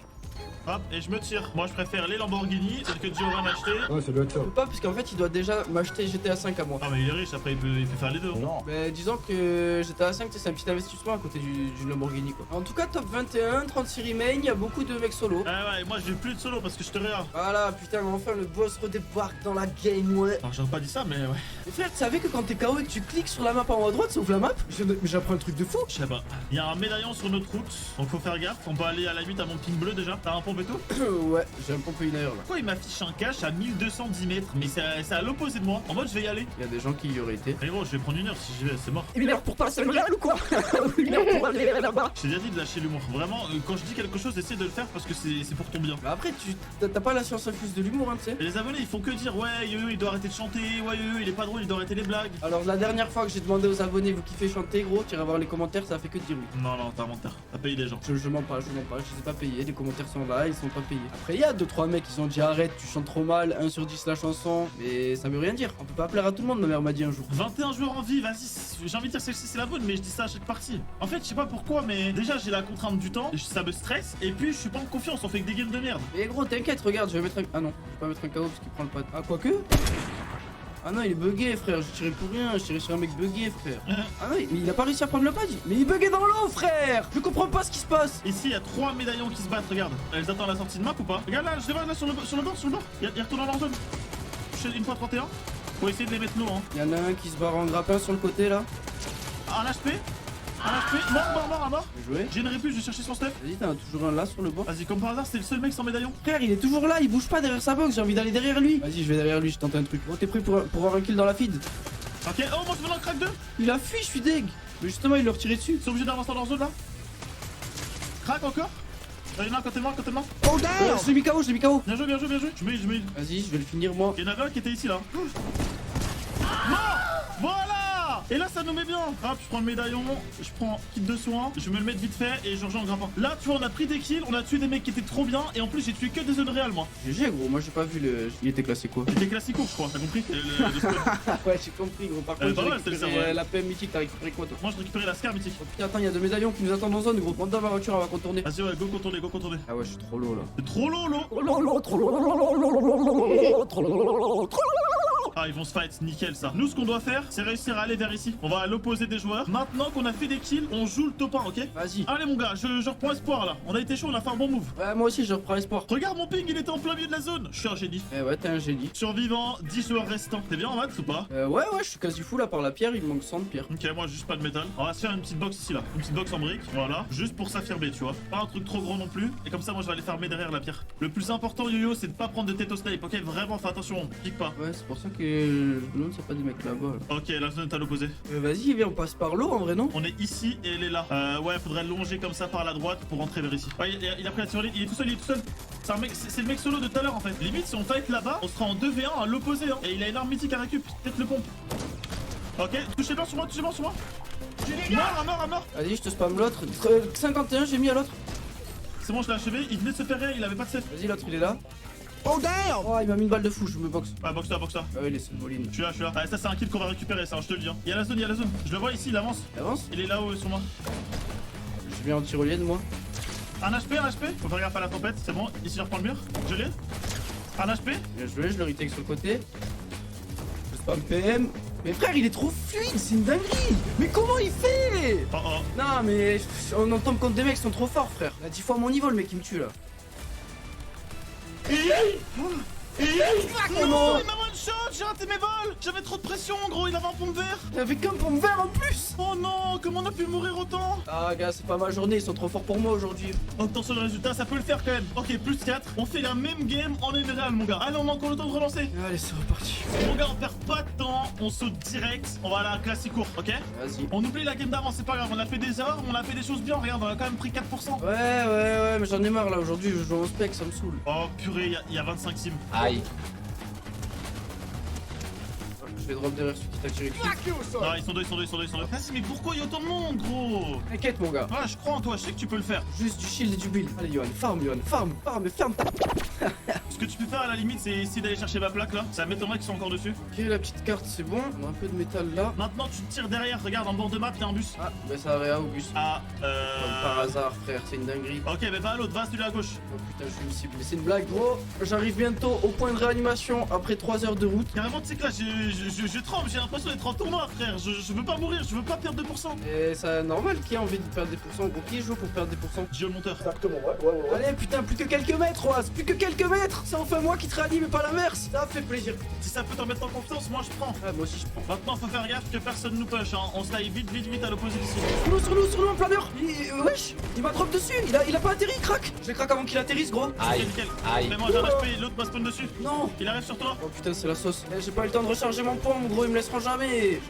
Hop, et je me tire. Moi, je préfère les Lamborghini, celles que Giovanni m'a acheté. Ouais, ça doit être ça. Je peux pas, parce qu'en fait, il doit déjà m'acheter GTA 5 à moi. Ah, mais il est riche, après, il peut faire les deux. Non. Mais disons que GTA 5, c'est un petit investissement à côté du Lamborghini, quoi. En tout cas, top 21, 36 remains, il y a beaucoup de mecs solo. Ah ouais, moi, je vais plus de solo parce que je te réa. Voilà, putain, enfin, le boss redébarque dans la game, ouais. Alors, j'aurais pas dit ça, mais ouais. Mais frère, tu savais que quand t'es KO et que tu cliques sur la map en haut à droite, ça ouvre la map? Mais j'apprends un truc de fou. Je sais pas. Il y a un médaillon sur notre route, donc faut faire gaffe. On peut aller à la 8 à mon ping bleu déjà. T'as un pompe et tout? Ouais, j'ai un pompe inner là. Pourquoi il m'affiche un cache à 1210 mètres? Mais c'est à l'opposé de moi. En mode, je vais y aller. Il y a des gens qui y auraient été. Mais gros, je vais prendre une heure si j'y vais, c'est mort. Une heure pour passer le level ou quoi? Une heure pour aller là-bas. Je t'ai déjà dit de lâcher l'humour. Vraiment, quand je dis quelque chose, essaie de le faire parce que c'est pour ton bien. Mais après, t'as pas la science infuse de l'humour, hein, tu sais. Et les abonnés, ils font que dire ouais, yo, il doit arrêter de chanter, ouais, yo, il est pas drôle, il doit arrêter les blagues. Alors, la dernière fois que j'ai demandé aux abonnés, vous kiffez chanter, gros, tu iras voir les commentaires, ça a fait que de dire oui. Non, non, t'as un menteur. T'as payé les gens. Je mens pas, je les ai pas payés, les commentaires sont là, ils sont pas payés. Après, il y a 2-3 mecs qui ont dit arrête, tu chantes trop mal, 1 sur 10 la chanson, mais ça veut rien dire. On peut pas plaire à tout le monde, ma mère m'a dit un jour. 21 joueurs en vie, vas-y, j'ai envie de dire c'est la bonne, mais je dis ça à chaque partie. En fait, je sais pas pourquoi, mais déjà j'ai la contrainte du temps, ça me stresse, et puis je suis pas en confiance, on fait que des games de merde. Mais gros, t'inquiète, regarde, je vais mettre un. Ah non, je vais pas mettre un KO parce qu'il prend le pad. Ah, quoique. Ah non, il est bugué, frère, j'ai tiré pour rien, j'ai tiré sur un mec bugué, frère. Ah non, mais il a pas réussi à prendre le pad, mais il est bugué dans l'eau, frère. Je comprends pas ce qui se passe. Ici, il y a 3 médaillons qui se battent, regarde. Elles attendent la sortie de map ou pas? Regarde là, je les vois là sur le bord, Il retourne dans leur zone. Je fais une fois 31. Faut essayer de les mettre low, hein. Il y en a un qui se barre en grappin sur le côté là. Un HP. Mort. Bien joué. J'ai une répuce, je vais chercher son stuff. Vas-y, t'en as toujours un là sur le bord. Vas-y, comme par hasard, c'est le seul mec sans médaillon. Frère, il est toujours là, il bouge pas derrière sa box, j'ai envie d'aller derrière lui. Vas-y, je vais derrière lui, je tente un truc. Oh, t'es prêt pour avoir un kill dans la feed? Ok, oh, moi je me lance crack 2. Il a fui, je suis deg. Mais justement, il l'a retiré dessus. Ils sont obligés d'avancer dans leur zone là. Crack encore. Il y en a un côté de moi. Oh damn! Je l'ai mis KO, Bien joué. Je mets. Vas-y, je vais le finir moi. Il y en avait un qui était ici là. Non! Voilà! Et là ça nous met bien. Hop, je prends le médaillon, je prends kit de soins, je me le mets vite fait et je rejoins en grimpant. Là tu vois on a pris des kills, on a tué des mecs qui étaient trop bien et en plus j'ai tué que des zones réelles moi. GG gros, moi j'ai pas vu le... Il était classé quoi? Il était classico je crois, t'as compris? Ouais j'ai compris gros, par contre j'ai récupéré la PM mythique, t'as récupéré quoi toi? Moi j'ai récupéré la scar mythique. Oh putain attends, il y a 2 médaillons qui nous attendent en zone gros, monte dans ma voiture, on va contourner. Vas-y ouais, go contourner. Ah ouais je suis trop low là. C'est trop low. Ah ils vont se fight, nickel ça. Nous ce qu'on doit faire c'est réussir à aller vers ici. On va à l'opposé des joueurs. Maintenant qu'on a fait des kills, on joue le top 1, ok? Vas-y. Allez mon gars, je reprends espoir là. On a été chaud, on a fait un bon move. Ouais moi aussi je reprends espoir. Regarde mon ping, il était en plein milieu de la zone. Je suis un génie. Eh ouais t'es un génie. Survivant, 10 joueurs restants. T'es bien en maths ou pas? Ouais je suis quasi fou là par la pierre, il me manque 100 de pierre. Ok moi juste pas de métal. On va se faire une petite box ici là. Une petite box en briques, voilà. Juste pour s'affirmer tu vois. Pas un truc trop gros non plus. Et comme ça moi je vais aller farmer derrière la pierre. Le plus important yo-yo c'est de pas prendre de tête au snipe, ok? Vraiment fais attention, pique pas. Ouais c'est pour ça que je me demande s'il y a pas des mecs là-bas là. Ok la zone est à l'opposé. Vas-y viens on passe par l'eau en vrai non? On est ici et elle est là. Ouais faudrait longer comme ça par la droite pour rentrer vers ici. Ouais il a pris la tirelire, il est tout seul. C'est le mec solo de tout à l'heure en fait. Limite si on fight là-bas, on sera en 2v1 à l'opposé hein. Et il a une arme mythique à récup, peut-être le pompe. Ok, touchez blanc sur moi. Mort. Vas-y je te spam l'autre. 51 j'ai mis à l'autre. C'est bon je l'ai achevé, il venait de se faire réel, il avait pas de safe. Vas-y l'autre il est là. Oh damn! Oh il m'a mis une balle de fou, je me boxe. Ouais boxe-toi. Ah ouais il est seul moline. Je suis là. Ah ça c'est un kill qu'on va récupérer ça, je te le dis hein. Il y a la zone. Je le vois ici, il avance. Il est là-haut sur moi. Je viens en tyrolienne moi. Un HP. Faut faire gaffe à la tempête, c'est bon. Ici je reprends le mur. Je l'ai. Un HP. Bien joué, je le retake sur le côté. Je spam PM. Mais frère il est trop fluide, c'est une dinguerie. Mais comment il fait? Oh. Non mais on tombe contre des mecs qui sont trop forts frère. Il a 10 fois mon niveau le mec qui me tue là. Non, il m'a one Shot, j'ai raté mes vols. J'avais trop de pression, gros, il avait un pompe vert. T'avais qu'un pompe vert en plus. Oh non, comment on a pu mourir autant? Ah gars, c'est pas ma journée, ils sont trop forts pour moi aujourd'hui. Attention le résultat, ça peut le faire quand même. Ok, plus 4. On fait la même game en général, mon gars. Allez, on a encore le temps de relancer. Allez, c'est reparti. Mon gars, on perd pas de temps. On saute direct. On va aller à la classique court, ok? Vas-y. On oublie la game d'avant, c'est pas grave. On a fait des erreurs, on a fait des choses bien. Regarde, on a quand même pris 4%. Ouais, mais j'en ai marre là. Aujourd'hui, je joue en spec, ça me saoule. Oh purée, il y a 25 sims. Aïe. Je vais drop derrière celui qui t'a tiré dessus. Ah, ils sont deux. Vas-y, mais pourquoi il y a autant de monde, gros? T'inquiète, mon gars. Ouais, je crois en toi, je sais que tu peux le faire. Juste du shield et du build. Allez, Yohan, farm, mais ferme ta. Ce que tu peux faire à la limite, c'est essayer d'aller chercher ma plaque là. Ça m'étonnerait qu'ils sont encore dessus. Ok, la petite carte, c'est bon. On a un peu de métal là. Maintenant, tu tires derrière. Regarde, en bord de map, il y a un bus. Ah, bah ça va, au bus. Ah, Comme par hasard, frère, c'est une dinguerie. Ok, mais va à l'autre, va à celui à gauche. Oh putain, je suis une cible. Mais c'est une blague, gros. J'arrive bientôt au point de réanimation après 3 heures de route. Carrément, tu sais que là, je tremble. J'ai l'impression d'être en tournoi, frère. Je veux pas mourir, je veux pas perdre 2%. Et c'est normal qui a envie de perdre des pourcents. Gros, qui joue pour perdre des pourcents? Gio le monteur. Exactement, ouais. Allez, putain, plus que quelques mètres, Oaz. Plus que quelques mètres. C'est enfin moi qui te réanime et pas l'inverse. Ça fait plaisir. Si ça peut t'en mettre en confiance, moi je prends. Ah, moi aussi je prends. Maintenant, faut faire gaffe que personne nous push, hein. On se taille vite à l'opposé d'ici. Sur nous, en planeur. Wesh, il m'a drop dessus. Il a pas atterri, il craque. Je le craque avant qu'il atterrisse, gros. Aïe. Aïe. Mais moi j'ai un HP, l'autre m'a spawn dessus. Non. Il arrive sur toi. Oh putain, c'est la sauce. J'ai pas eu le temps de recharger mon pompe, gros, ils me laisseront jamais.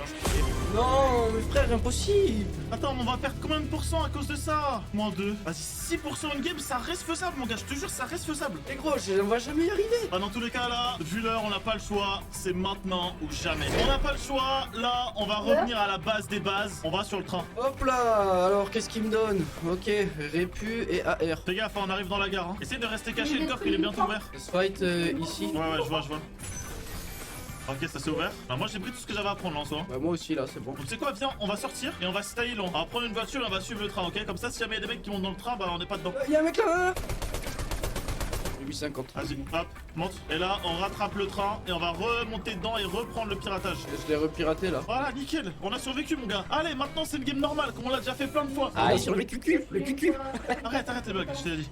Non, mais frère, impossible. Attends, on va perdre combien de pourcents à cause de ça? Moins 2. Vas-y, 6% une game, ça reste faisable, mon gars, je te jure, ça reste faisable. Et gros, on va jamais y arriver. Bah, dans tous les cas, là, vu l'heure, on n'a pas le choix. C'est maintenant ou jamais. On n'a pas le choix. Là, on va revenir à la base des bases. On va sur le train. Hop là. Alors, qu'est-ce qu'il me donne? Ok, Répu et AR. Fais gaffe, on arrive dans la gare. Hein. Essaye de rester caché, le coffre, il est bientôt ouvert. Let's fight ici. Ouais, je vois. Ok, ça s'est ouvert. Bah, moi j'ai pris tout ce que j'avais à prendre là en soi. Bah, moi aussi là, c'est bon. Donc, tu sais quoi, viens, on va sortir et on va se tailler long. On va prendre une voiture et on va suivre le train, ok? Comme ça, si jamais il y a des mecs qui montent dans le train, bah on est pas dedans. Y'a un mec là. 850. Vas-y, hop, monte. Et là, on rattrape le train et on va remonter dedans et reprendre le piratage. Je l'ai repiraté là. Voilà, nickel. On a survécu, mon gars. Allez, maintenant c'est une game normale, comme on l'a déjà fait plein de fois. Ah, sur le cucu. Arrête les bugs, je t'ai dit.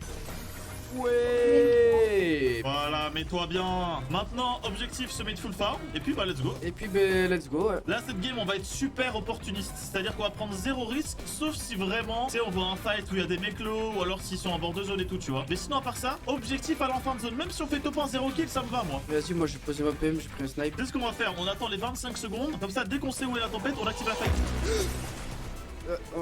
Ouais. Voilà, mets-toi bien. Maintenant, objectif se mettre full farm. Et puis, bah, let's go. Et puis, bah, let's go. Ouais. Là, cette game, on va être super opportuniste. C'est-à-dire qu'on va prendre 0 risque, sauf si vraiment, tu sais, on voit un fight où il y a des mecs low, ou alors s'ils sont en bord de zone et tout, tu vois. Mais sinon, à part ça, objectif à l'enfant de zone. Même si on fait top 1 0 kill, ça me va, moi. Vas-y, moi, j'ai posé ma PM, j'ai pris un snipe. C'est ce qu'on va faire. On attend les 25 secondes. Comme ça, dès qu'on sait où est la tempête, on active la fight.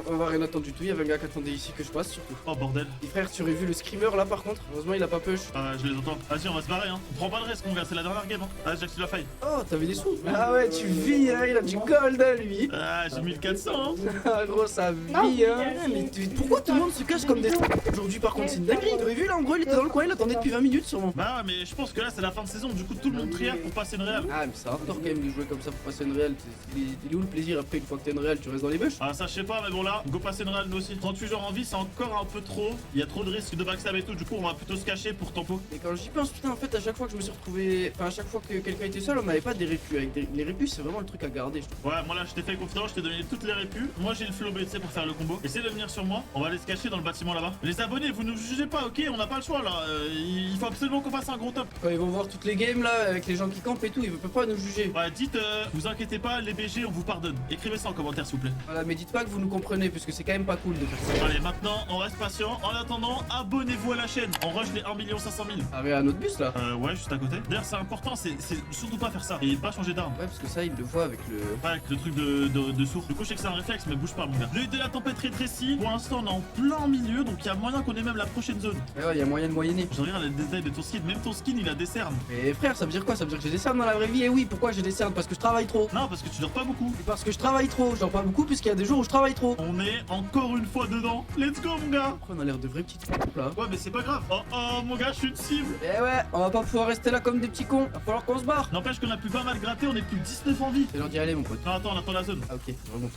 On va rien attendre du tout, il y avait un gars qui attendait ici que je passe surtout. Oh bordel. Et frère, tu aurais vu le screamer là par contre? Heureusement il a pas push. Je les entends. Vas-y, on va se barrer, hein. On prend pas de risque, mon gars, c'est la dernière game, hein. Vas-y, j'active la faille. Oh, t'avais des sous? Ah ouais, tu vis, hein, il a du gold, hein, lui. Ah, j'ai 1400, hein. Ah, gros, ça vit, hein. Mais pourquoi tout le monde se cache comme des. Aujourd'hui, par contre, c'est une dinguerie. T'avais vu là, en gros, il était dans le coin, il attendait depuis 20 minutes sûrement. Bah ouais, mais je pense que là, c'est la fin de saison, du coup, tout le monde trière pour passer une réal. Ah, mais c'est hardcore quand même de jouer comme ça pour passer une réal. Il est où le plaisir après, une fois que t'es une réal, tu restes dans les bush? Ah, ça, je sais pas, mais bon, là, go passer une réal, nous aussi. 38 joueurs en vie, c'est encore un peu trop. Il y a trop de risques de backstab et tout, du coup, on va plutôt se cacher pour tempo. Et quand j'y pense, putain, en fait, à chaque fois que je me suis retrouvé. Enfin, à chaque fois que quelqu'un était seul, on n'avait pas des répus. Les répus, c'est vraiment le truc à garder, je trouve. Ouais, moi là, je t'ai fait confiance, je t'ai donné toutes les répus. Moi, j'ai le flobé, tu sais, pour faire le combo. Essayez de venir sur moi, on va aller se cacher dans le bâtiment là-bas. Les abonnés, vous nous jugez pas, ok? On n'a pas le choix là. Il faut absolument qu'on fasse un gros top. Quand ils vont voir toutes les games là, avec les gens qui campent et tout, ils peuvent pas nous juger. Ouais, dites, vous inquiétez pas, les BG, on vous pardonne. Écrivez ça en commentaire, s'il vous plaît. Voilà, mais dites pas que vous nous comprenez, parce que c'est quand même pas cool de faire ça. Allez, maintenant, on reste patient. En attendant, abonnez-vous à la chaîne. On rush les 1 500 000. Ah, mais à notre bus là? Ouais, juste à côté. D'ailleurs, c'est important, c'est surtout pas faire ça. Et pas changer d'arme. Ouais, parce que ça, ils le voient avec le. Ouais, avec le truc de sourd. Du coup, je sais que c'est un réflexe, mais bouge pas, mon gars. L'œil de la tempête rétrécit. Pour l'instant, on est en plein milieu, donc il y a moyen qu'on ait même la prochaine zone. Ouais, il y a moyen de moyenner. Je regarde les détails de ton skin. Même ton skin, il a des cernes. Mais frère, ça veut dire quoi? Ça veut dire que j'ai des cernes dans la vraie vie? Et oui, pourquoi j'ai des cernes? Parce que je travaille trop. Non, parce que tu dors pas beaucoup. Et parce que je travaille trop. Je dors pas beaucoup, puisqu'il y a des jours où je travaille trop. On est encore une fois dedans. Let's go, mon gars. Après, on a l'air de vrais petites là. Ouais, mais c'est pas grave. Oh, mon gars, je suis une cible. Eh ouais, on va pas pouvoir rester là comme des petits cons. Va falloir qu'on se barre. N'empêche qu'on a plus pas mal gratté, on est plus 19 en vie. C'est l'heure d'y aller, mon pote. Non, attends, on attend la zone. Ah, ok, je remonte.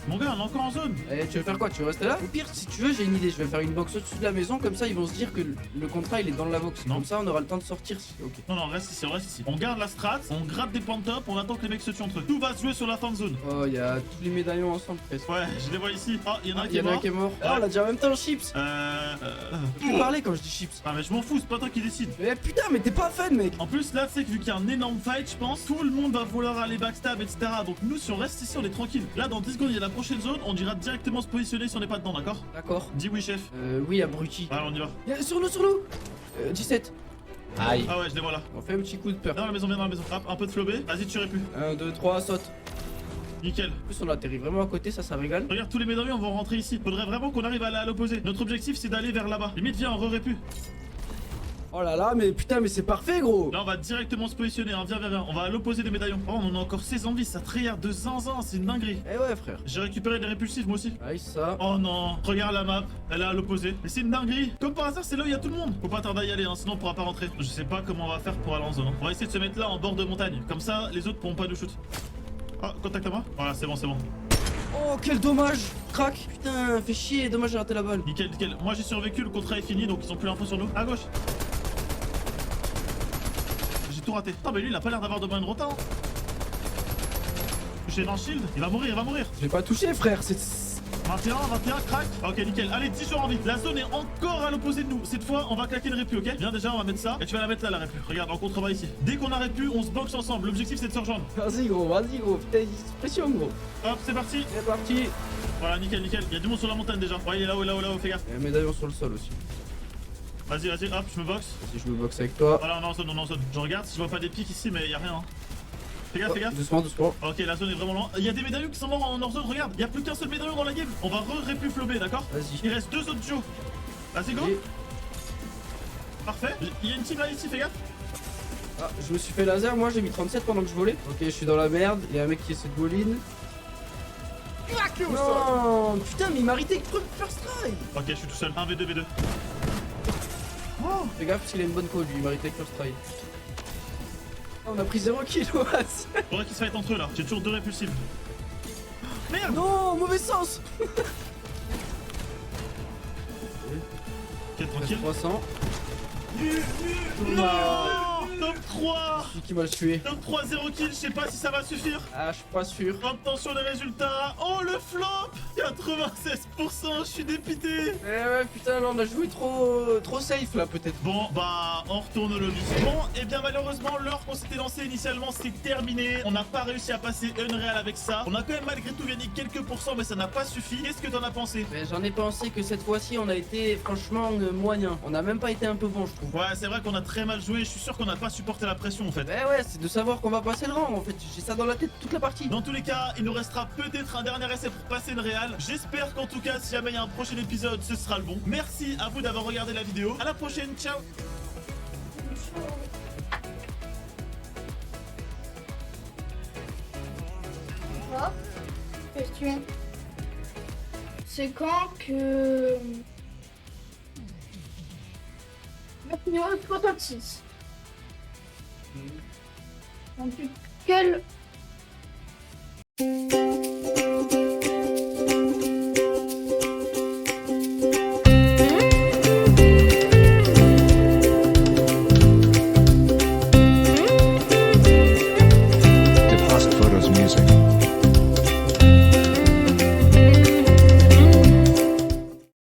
Mon gars, on est encore en zone. Eh, tu veux faire quoi? Tu veux rester là? Au pire, si tu veux, j'ai une idée. Je vais faire une box au-dessus de la maison, comme ça ils vont se dire que le contrat il est dans la box. Non. Comme ça on aura le temps de sortir. Ok. Non, reste ici, on reste ici. On garde la strat, on gratte des points de top, on attend que les mecs se tuent entre eux. Tout va se jouer sur la fin de zone. Oh, il y a tous les médaillons ensemble. presque. Ouais, je les vois ici. Oh, il y en a un Il qui y est en a un mort. qui est mort. Ah, on l'a déjà en même temps, chips. Je peux parler quand je dis chips. Ah, mais je m'en fous, c'est pas toi qui décide. Mais putain, mais t'es pas fun, mec. En plus, là, tu sais que vu qu'il y a un énorme fight, je pense, tout le monde va vouloir aller backstab, etc. Donc, nous, si on reste ici, on est tranquille. Là, dans 10 secondes, il y a la prochaine zone. On dira directement se positionner si on n'est pas dedans, d'accord? D'accord. Dis oui, chef. Oui, abruti. Allez, on y va. Sur nous, sur nous. 17. Aïe. Ah ouais, je les vois là. On fait un petit coup de peur. Viens dans la maison, viens dans la maison. Hop, un peu de flobé. Vas-y, tu aurais pu. 1, 2, 3, saute. Nickel. En plus, on atterrit vraiment à côté, ça régale. Regarde, tous les médaillons vont rentrer ici. Faudrait vraiment qu'on arrive à aller à l'opposé. Notre objectif, c'est d'aller vers là-bas. Limite, viens, on re-répu. Oh là là, mais putain, mais c'est parfait, gros. Là, on va directement se positionner. Hein. Viens, viens, viens. On va à l'opposé des médaillons. Oh, on en a encore 16 en vie. Ça tryhard de zinzin. C'est une dinguerie. Eh ouais, frère. J'ai récupéré des répulsifs, moi aussi. Aïe, ça. Oh non. Regarde la map. Elle est à l'opposé. Mais c'est une dinguerie. Comme par hasard, c'est là où il y a tout le monde. Faut pas tarder à y aller, hein, sinon on pourra pas rentrer. Je sais pas comment on va faire pour aller en zone. Hein. On va essayer de se mettre là en bord de montagne. Comme ça, les autres pourront pas nous shoot. Oh, contact à moi. Voilà, c'est bon, c'est bon. Oh, quel dommage. Crac. Putain, fait chier. Dommage, j'ai raté la balle. Nickel, nickel. Moi, j'ai survécu. Le contrat est fini, donc ils ont plus l'info sur nous. À gauche. J'ai tout raté. Putain, mais lui, il a pas l'air d'avoir de bonne rota. Hein. J'ai un shield. Il va mourir, il va mourir. Je l'ai pas touché, frère. C'est. 21, crack. Ok, nickel. Allez, 10 jours en vie. La zone est encore à l'opposé de nous. Cette fois, on va claquer le répu, ok? Viens déjà, on va mettre ça. Et tu vas la mettre là, la répu. Regarde, en contrebas ici. Dès qu'on a répu, on se boxe ensemble. L'objectif, c'est de se rejoindre. Vas-y, gros, vas-y, gros. Putain, il pression, gros. Hop, c'est parti. C'est parti. Voilà, nickel, nickel. Il y a du monde sur la montagne déjà. Ouais, il est là-haut, là-haut, là-haut. Fais gaffe. Il y a un médaillon sur le sol aussi. Vas-y, vas-y, hop, je me boxe. Vas-y, je me boxe avec toi. Voilà, on est en zone, on est en zone. Je regarde si je vois pas des pics ici, mais y a rien. Hein. Fais gaffe, fais gaffe. Doucement, doucement. Ok, la zone est vraiment loin. Il y a des médaillons qui sont morts en hors zone, regarde. Il y a plus qu'un seul médaillon dans la game. On va répu flobé, d'accord? Vas-y. Il reste 2 autres duos. Vas-y, go. Parfait. Il y a une team là ici, fais gaffe. Ah, je me suis fait laser, moi j'ai mis 37 pendant que je volais. Ok, je suis dans la merde. Il y a un mec qui essaie de goline. Non, putain, mais il m'a arrêté avec first try. Ok, je suis tout seul. 1 v2 v2. Oh, fais gaffe parce qu'il a une bonne call, lui. Il m'a arrêté avec first try. On a pris 0 kills. Faudrait qu'ils se fight entre eux là. J'ai toujours 2 répulsifs. Merde. Non, mauvais sens. Ok, tranquille. 300. Non. Top 3. Celui qui m'a tué. Top 3, 0 kill. Je sais pas si ça va suffire. Ah, je suis pas sûr. Attention les résultats. Oh, le flop. 96%. Je suis dépité. Eh ouais, putain, là on a joué trop safe là, peut-être. Bon, bah, on retourne au lobby. Bon, et bien malheureusement, l'heure qu'on s'était lancé initialement, c'est terminé. On n'a pas réussi à passer Unreal avec ça. On a quand même malgré tout gagné quelques pourcents, mais ça n'a pas suffi. Qu'est-ce que t'en as pensé? J'en ai pensé que cette fois-ci, on a été franchement moyen. On a même pas été un peu bon, je trouve. Ouais, c'est vrai qu'on a très mal joué. Je suis sûr qu'on n'a pas supporté la pression en fait. Ouais, c'est de savoir qu'on va passer le rang en fait. J'ai ça dans la tête toute la partie. Dans tous les cas, il nous restera peut-être un dernier essai pour passer une réal. J'espère qu'en tout cas, si jamais il y a un prochain épisode, ce sera le bon. Merci à vous d'avoir regardé la vidéo. À la prochaine, ciao. Question. C'est quand que... Numéro de prototype. Donc, quel